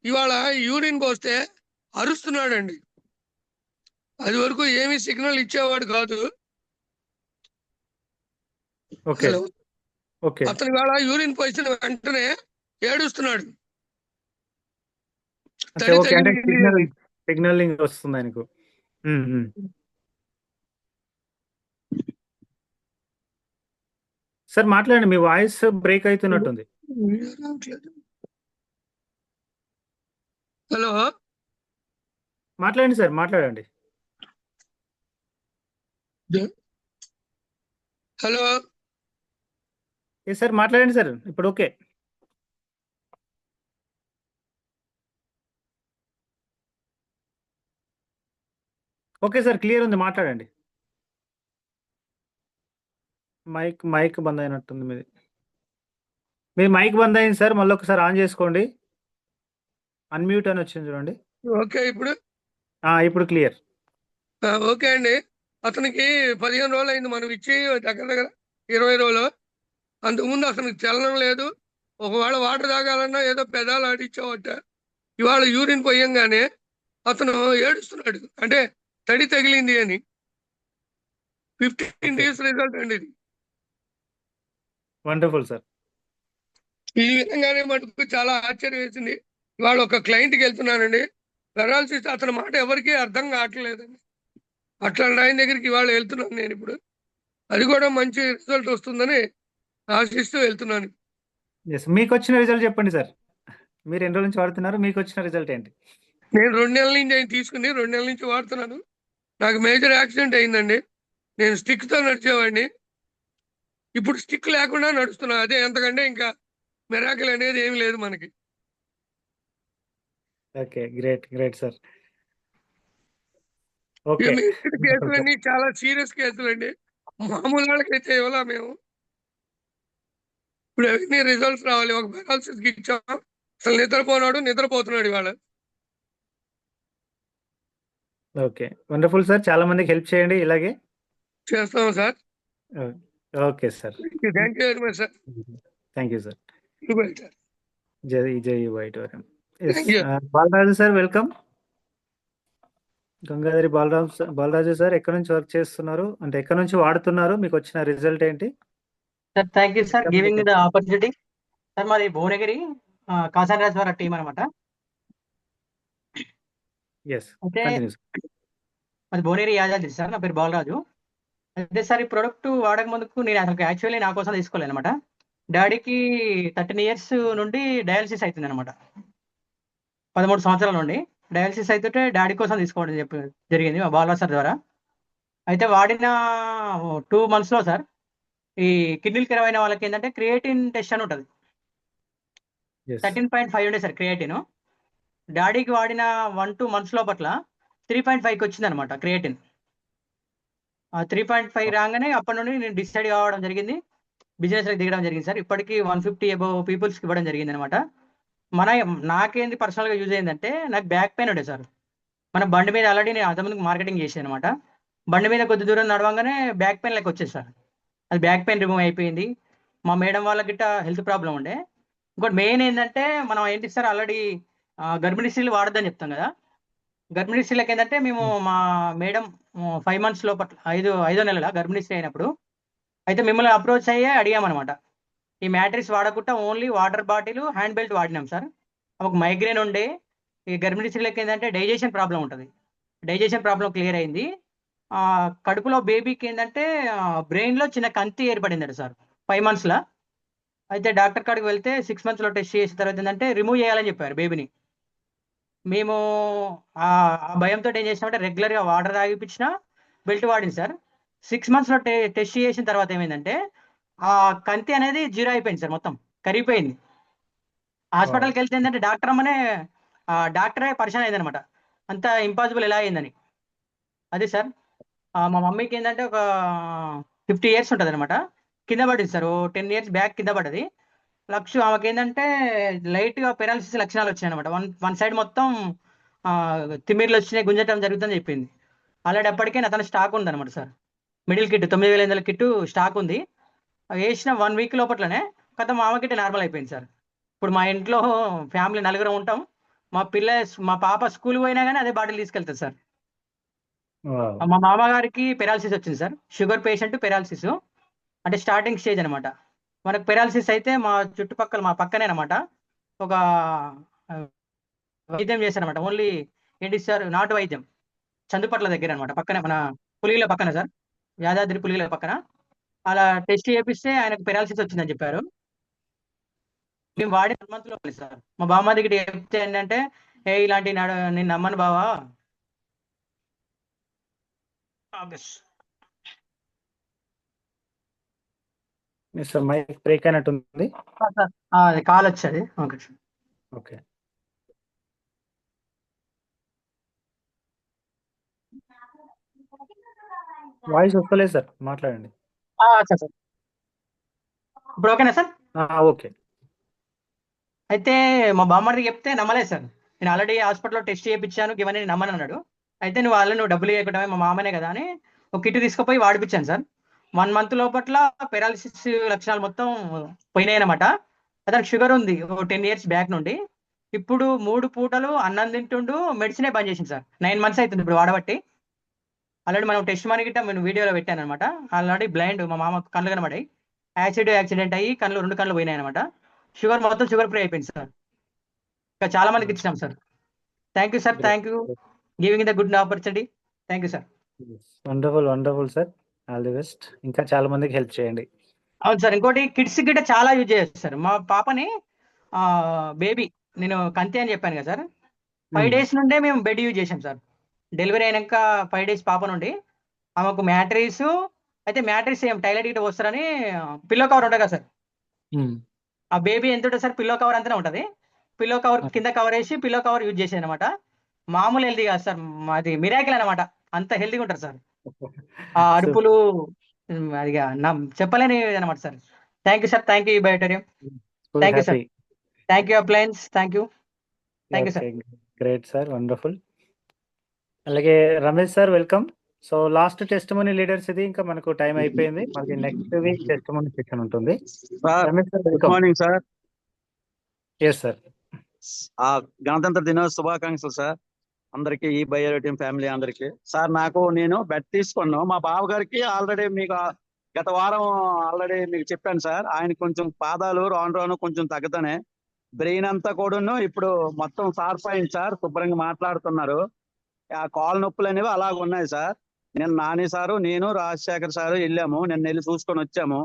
[SPEAKER 16] ఇవాళ యూరిన్ పోస్తే అరుస్తున్నాడండి. అది వరకు ఏమీ సిగ్నల్ ఇచ్చేవాడు కాదు.
[SPEAKER 2] ఓకే
[SPEAKER 16] హలో,
[SPEAKER 2] ఓకే
[SPEAKER 16] అతను ఇవాళ యూరిన్ పోసిన వెంటనే ఏడుస్తున్నాడు.
[SPEAKER 2] అంటే
[SPEAKER 16] తడి
[SPEAKER 2] ఓకే అంటే
[SPEAKER 16] తగిలింది.
[SPEAKER 2] సిగ్నలింగ్ వస్తుంది ఆయనకు. సార్ మాట్లాడండి, మీ వాయిస్ బ్రేక్ అవుతున్నట్టుంది.
[SPEAKER 16] హలో,
[SPEAKER 2] మాట్లాడండి సార్, మాట్లాడండి.
[SPEAKER 16] హలో,
[SPEAKER 2] ఏ సార్ మాట్లాడండి సార్, ఇప్పుడు ఓకే. ఓకే సార్, క్లియర్ ఉంది, మాట్లాడండి. మైక్ బంద్ అయినట్టుంది మీది. మీ మైక్ బంద్ అయింది సార్, మళ్ళీ ఒకసారి ఆన్ చేసుకోండి. అన్మ్యూట్ అని వచ్చింది చూడండి.
[SPEAKER 16] ఓకే ఇప్పుడు
[SPEAKER 2] ఇప్పుడు క్లియర్.
[SPEAKER 16] ఓకే అండి. అతనికి 15 రోజులు అయింది మనం ఇచ్చి, దగ్గర దగ్గర 20 రోజులు. అంతకుముందు అతనికి చలనం లేదు. ఒకవేళ వాటర్ తాగాలన్నా ఏదో పెదాలు ఆడిచ్చావట. ఇవాళ యూరిన్ పోయంగానే అతను ఏడుస్తున్నాడు, అంటే తడి తగిలింది అని. 15 డేస్ రిజల్ట్ అండి ఇది.
[SPEAKER 2] Wonderful sir.
[SPEAKER 16] ఈ విధంగానే మటుకు చాలా ఆశ్చర్యం వేసింది. ఇవాళ ఒక క్లయింట్కి వెళ్తున్నానండి, పెరాలసిస్, అతని మాట ఎవరికీ అర్థం కావట్లేదండి. అట్లాంటి ఆయన దగ్గరికి ఇవాళ వెళ్తున్నాను నేను ఇప్పుడు. అది కూడా మంచి రిజల్ట్ వస్తుందని ఆశిస్తూ వెళ్తున్నాను.
[SPEAKER 2] మీకు వచ్చిన రిజల్ట్ చెప్పండి సార్. మీరు ఎన్ని రోజుల నుంచి వాడుతున్నారు, మీకు వచ్చిన రిజల్ట్ ఏంటి?
[SPEAKER 16] నేను 2 నెలల నుంచి ఆయన తీసుకుని 2 నెలల నుంచి వాడుతున్నాను. నాకు మేజర్ యాక్సిడెంట్ అయిందండి. నేను స్టిక్తో నడిచేవాడిని, ఇప్పుడు స్టిక్ లేకుండా నడుస్తున్నా. అదే ఎంతకంటే ఇంకా మిరాకిల్ అనేది ఏమి లేదు మనకి.
[SPEAKER 2] Okay, great sir. ఓకే,
[SPEAKER 16] కేసులన్నీ చాలా సీరియస్ కేసులు అండి. మామూలు వాళ్ళకైతే ఇవ్వాలా మేము. ఇప్పుడు అవన్నీ రిజల్ట్స్ రావాలి. ఒక పెరాలసిస్ కి ఇచ్చాం, అసలు నిద్రపోతున్నాడు ఇవాళ.
[SPEAKER 2] Okay, wonderful sir. చాలా మందికి హెల్ప్ చేయండి ఇలాగే.
[SPEAKER 16] చేస్తాం sir.
[SPEAKER 2] Okay sir,
[SPEAKER 16] thank you very much sir.
[SPEAKER 2] Thank you sir.
[SPEAKER 16] Sir,
[SPEAKER 2] జై వైట్వరం.
[SPEAKER 16] Thank you.
[SPEAKER 2] Balaraju sir, welcome. Gangadhari Balaraju sir, ఎక్కడి నుంచి వర్క్ చేస్తున్నారు, అంటే ఎక్కడి నుంచి వాడుతున్నారు, మీకు వచ్చిన రిజల్ట్ ఏంటి?
[SPEAKER 17] Sir thank you sir giving the opportunity. Sir మాది భువనగిరి కాసారాజ్ వారి టీం అనమాట. అయితే మాది భువనగిరి యాదాద్రి సార్. నా పేరు బాలరాజు. అయితే సార్ ఈ ప్రోడక్ట్ వాడక ముందుకు నేను అసలు యాక్చువల్లీ నా కోసం తీసుకోలేదు అనమాట. డాడీకి 13 years నుండి డయాలసిస్ అవుతుంది అనమాట. 13 సంవత్సరాల నుండి డయాలసిస్ అవుతుంటే డాడీ కోసం తీసుకోవడం జరిగింది మా బాలరాజ్ సార్ ద్వారా. అయితే వాడిన 2 monthsలో సార్ ఈ కిడ్నీలు ఖరాబ్ అయిన వాళ్ళకి ఏంటంటే క్రియేటిన్ టెస్ట్ అని ఉంటుంది. 13.5 ఉండే సార్ క్రియేటిన్. డాడీకి వాడిన 1-2 months లోపట్ల 3.5కి వచ్చింది అనమాట క్రియేటిన్. 3.5 రాగానే అప్పటి నుండి నేను డిసైడ్ కావడం జరిగింది, బిజినెస్లో దిగడం జరిగింది సార్. ఇప్పటికీ 150 above పీపుల్స్కి ఇవ్వడం జరిగింది అనమాట. నాకేంది పర్సనల్గా యూజ్ అయిందంటే, నాకు బ్యాక్ పెయిన్ ఉండే సార్. మన బండి మీద ఆల్రెడీ నేను అంతమందికి మార్కెటింగ్ చేసాను అనమాట. బండి మీద కొద్ది దూరం నడవంగానే బ్యాక్ పెయిన్ లెక్క వచ్చేది సార్. అది బ్యాక్ పెయిన్ రిమూవ్ అయిపోయింది. మా మేడం వాళ్ళకి గిట్ట హెల్త్ ప్రాబ్లం ఉండే. ఇంకోటి మెయిన్ ఏంటంటే, మనం ఏంటి సార్ ఆల్రెడీ గర్భిణీ స్త్రీలు వాడద్దని చెప్తాం కదా. గర్భిణీ స్త్రీలకు ఏంటంటే మేము మా మేడం 5 months లోపల 5వ నెలల గర్భిణీ స్త్రీ అయినప్పుడు అయితే మిమ్మల్ని అప్రోచ్ అయ్యే అడిగామన్నమాట. ఈ మ్యాట్రిక్స్ వాడకుండా only water bottle, hand belt వాడినాం సార్. ఒక మైగ్రేన్ ఉండే. ఈ గర్భిణీ స్త్రీలకు ఏంటంటే డైజెషన్ ప్రాబ్లం ఉంటుంది. డైజెషన్ ప్రాబ్లం క్లియర్ అయింది. కడుపులో బేబీకి ఏంటంటే బ్రెయిన్లో చిన్న కంతి ఏర్పడిందట సార్ 5 monthsలో. అయితే డాక్టర్ కాడికి వెళ్తే 6 monthsలో టెస్ట్ చేసిన తర్వాత ఏంటంటే రిమూవ్ చేయాలని చెప్పారు బేబీని. మేము ఆ భయంతో ఏం చేసినామంటే రెగ్యులర్గా వాటర్ తాగిపించిన, బెల్ట్ వాడింది సార్. 6 monthsలో టెస్ట్ చేసిన తర్వాత ఏమైందంటే ఆ కంతి అనేది 0 అయిపోయింది సార్, మొత్తం కరిగిపోయింది. హాస్పిటల్కి వెళ్తే ఏంటంటే డాక్టరే పరిచయం అయింది అనమాట, అంత ఇంపాసిబుల్ ఎలా అయిందని. అదే సార్ మా మమ్మీకి ఏంటంటే ఒక 50 years ఉంటుంది అనమాట. కింద పడింది సార్, 10 years బ్యాక్ కింద పడ్డది. ఆమెకి ఏంటంటే లైట్గా పెరాలసిస్ లక్షణాలు వచ్చాయి అనమాట. వన్ సైడ్ మొత్తం తిమ్మిర్లు వచ్చినాయి, గుంజటం జరుగుతుందని చెప్పింది. ఆల్రెడీ అప్పటికే అతను స్టాక్ ఉందన్నమాట sir. Middle kit 9,500 kit stock ఉంది. వేసిన 1 వీక్ లోపట్లనే కథ మా అమ్మ కిట్ నార్మల్ అయిపోయింది సార్. ఇప్పుడు మా ఇంట్లో ఫ్యామిలీ నలుగురం ఉంటాం. మా పాప స్కూల్కి పోయినా కానీ అదే బాటిల్ తీసుకెళ్తుంది సార్.
[SPEAKER 2] వావ్.
[SPEAKER 17] మా మామగారికి పెరాలసిస్ వచ్చింది సార్. షుగర్ పేషెంట్ పెరాలసిస్ అంటే స్టార్టింగ్ స్టేజ్ అనమాట. మనకు పెరాలసిస్ అయితే మా చుట్టుపక్కల మా పక్కనే అనమాట ఒక వైద్యం చేశారనమాట. ఓన్లీ ఏంటి సార్, నాటు వైద్యం చందుపట్ల దగ్గర అనమాట, పక్కనే మన పులిగిల పక్కన సార్, యాదాద్రి పులిగిల పక్కన. అలా టెస్ట్ చేపిస్తే ఆయనకు పెరాలసిస్ వచ్చిందని చెప్పారు. మేము వాడి 1 month లో సార్. మా బామ్మ దగ్గర చెప్తే ఏంటంటే, ఇలాంటి నేను నమ్మను బావా.
[SPEAKER 2] సార్ మైక్ బ్రేక్ అయినట్టుంది.
[SPEAKER 17] అది కాల్ వచ్చేది.
[SPEAKER 2] ఓకే. వాయిస్ వస్తలేదు సార్, మాట్లాడండి.
[SPEAKER 17] సార్ ఇప్పుడు ఓకేనా సార్?
[SPEAKER 2] ఓకే.
[SPEAKER 17] అయితే మా బామ్మడికి చెప్తే నమ్మలేదు సార్. నేను ఆల్రెడీ హాస్పిటల్లో టెస్ట్ చేయించాను, ఇవన్నీ నమ్మని అన్నాడు. అయితే నువ్వు డబ్బులు ఇవ్వకటమే, మా మామనే కదా అని ఒక కిట్ తీసుకుపోయి వాడిపించాను సార్. 1 month లోపట్ల పెరాలసిస్ లక్షణాలు మొత్తం పోయినాయి అనమాట. అతనికి షుగర్ ఉంది 10 years బ్యాక్ నుండి. ఇప్పుడు 3 పూటలు అన్నం తింటుండు, మెడిసినే బంద్ చేసింది సార్. 9 months అవుతుంది ఇప్పుడు వాడబట్టి. ఆల్రెడీ మనం టెస్ట్ మనీ గిట్ట నేను వీడియోలో పెట్టాను అనమాట. ఆల్రెడీ బ్లైండ్, మా మామ కళ్ళు కనబడాయి. యాక్సిడెంట్ అయ్యి 2 కళ్ళు పోయినాయి అనమాట. షుగర్ ఫ్రీ అయిపోయింది సార్. ఇంకా చాలా మందికి ఇచ్చినాం sir. Thank you sir, thank you giving the good opportunity. Thank you sir.
[SPEAKER 2] Wonderful sir, all the best. ఇంకా చాలా మందికి హెల్ప్ చేయండి.
[SPEAKER 17] అవును సార్. ఇంకోటి కిడ్స్ గిట్ట చాలా యూజ్ చేయొచ్చు సార్. మా పాపని బేబీ నేను కంతి అని చెప్పాను కదా సార్, 5 days నుండే మేము బెడ్ యూజ్ చేసాం సార్. డెలివరీ అయినాక 5 days పాప నుండి ఆమెకు మ్యాట్రిస్, అయితే మ్యాట్రిస్ ఏం టైలెట్ గిట్ట వస్తారని పిల్లో కవర్ ఉంటుంది కదా సార్. ఆ బేబీ ఎంత ఉంటుంది సార్, పిల్లో కవర్ అంతనే ఉంటుంది. పిల్లో కవర్ కింద కవర్ వేసి పిల్లో కవర్ యూజ్ చేసేది అనమాట. మామూలు హెల్దీ కాదు సార్, అది మిరాకిల్ అనమాట. అంత హెల్దీగా ఉంటారు సార్. ఆ అరుపులు అది చెప్పలేని అనమాట sir. Thank you sir, thank you Biotorium, thank you sir, thank you appliance, thank you sir.
[SPEAKER 2] Great sir, wonderful. అలాగే Ramesh sir welcome. So last testimony leaders ఇది, ఇంకా మనకు టైం అయిపోయింది. మళ్ళీ నెక్స్ట్ వీక్ టెస్టిమోనీ సెక్షన్ ఉంటుంది. Ramesh sir
[SPEAKER 18] good morning sir.
[SPEAKER 2] Yes sir.
[SPEAKER 18] గణతంత్ర దినోత్సవ శుభాకాంక్షలు సార్ అందరికి, ఈ బయోటోరియం ఫ్యామిలీ అందరికి. సార్ నేను బెడ్ తీసుకున్నాను. మా బావ గారికి ఆల్రెడీ మీకు గత వారం ఆల్రెడీ మీకు చెప్పాను సార్. ఆయన కొంచెం పాదాలు రాను కొంచెం తగ్గదనే, బ్రెయిన్ అంతా కూడాను ఇప్పుడు మొత్తం షార్ప్ అయింది సార్. శుభ్రంగా మాట్లాడుతున్నారు. ఆ కాలు నొప్పులు అనేవి అలాగ ఉన్నాయి సార్. నేను నాని సారు, నేను రాజశేఖర్ సారు వెళ్ళాము, నిన్న వెళ్ళి చూసుకొని వచ్చాము.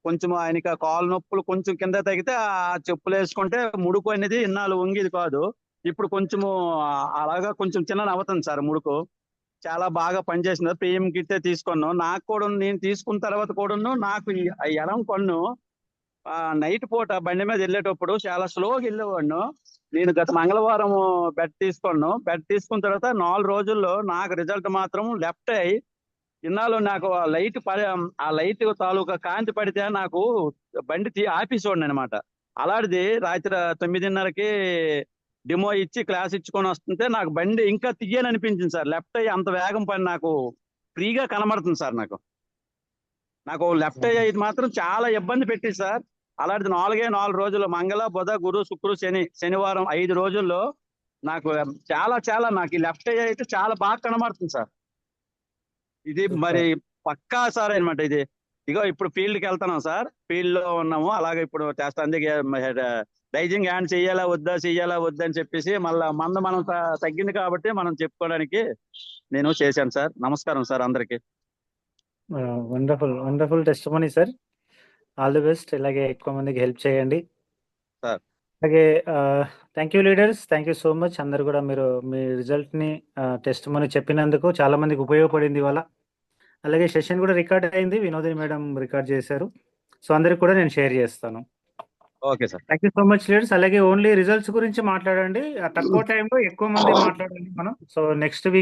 [SPEAKER 18] కొంచెం ఆయనకి ఆ కాలు నొప్పులు కొంచెం కింద తగ్గితే ఆ చెప్పులు వేసుకుంటే ముడుకు అనేది ఇన్నాళ్ళు వంగిది కాదు, ఇప్పుడు కొంచెము అలాగా కొంచెం చిన్న అవుతుంది సార్. ముడుకు చాలా బాగా పనిచేసింది. పిఎం కిట్టే తీసుకున్నాను. నాకు కూడా నేను తీసుకున్న తర్వాత కూడాను నాకు ఎడం కొన్ను నైట్ పూట బండి మీద వెళ్ళేటప్పుడు చాలా స్లోగా వెళ్ళేవాడిను. నేను గత మంగళవారం బెడ్ తీసుకున్నాను. బెడ్ తీసుకున్న తర్వాత 4 రోజుల్లో నాకు రిజల్ట్ మాత్రం లెఫ్ట్ అయ్యి ఇన్నాళ్ళు నాకు ఆ లైట్ తాలూకా కాంతి పడితే నాకు బండి ఆపేసేవాడిని అనమాట. అలాంటిది రాత్రి 9:30కి డెమో ఇచ్చి క్లాస్ ఇచ్చుకొని వస్తుంటే నాకు బండి ఇంకా తీయని అనిపించింది సార్. లెఫ్ట్ అయ్యి అంత వేగం పని నాకు ఫ్రీగా కనబడుతుంది సార్. నాకు లెఫ్ట్ అయ్యి ఇది మాత్రం చాలా ఇబ్బంది పెట్టింది సార్. అలాంటిది 4 రోజులు మంగళ బుధ గురు శుక్రు శనివారం 5 రోజుల్లో నాకు చాలా నాకు ఈ లెఫ్ట్ అయ్యి అయితే చాలా బాగా కనబడుతుంది సార్. ఇది మరి పక్కా సార్ అనమాట. ఇగో ఇప్పుడు ఫీల్డ్కి వెళ్తున్నాం సార్, ఫీల్డ్ లో ఉన్నాము. అలాగే ఇప్పుడు టెస్ట్ అందుకే డైజింగ్ హ్యాండ్ చెయ్యాలా వద్దా అని చెప్పేసి మళ్ళీ మనం తగ్గింది కాబట్టి మనం చెప్పుకోవడానికి నేను చేశాను సార్. నమస్కారం సార్ అందరికి.
[SPEAKER 2] Wonderful testimony sir, all the best. ఇలాగే ఎక్కువ మందికి హెల్ప్ చేయండి
[SPEAKER 18] సార్.
[SPEAKER 2] అలాగే thank you leaders, thank you so much. అందరు కూడా మీరు మీ రిజల్ట్ని టెస్టిమోనీ చెప్పినందుకు చాలా మందికి ఉపయోగపడింది ఇవాళ. అలాగే సెషన్ కూడా రికార్డ్ అయింది, వినోదిని మేడం రికార్డ్ చేశారు. సో అందరికి కూడా నేను షేర్ చేస్తాను.
[SPEAKER 18] Okay sir,
[SPEAKER 2] thank you so much leaders. అలాగే ఓన్లీ రిజల్ట్స్ గురించి మాట్లాడండి, తక్కువ టైంలో ఎక్కువ మంది మాట్లాడండి మనం. So next week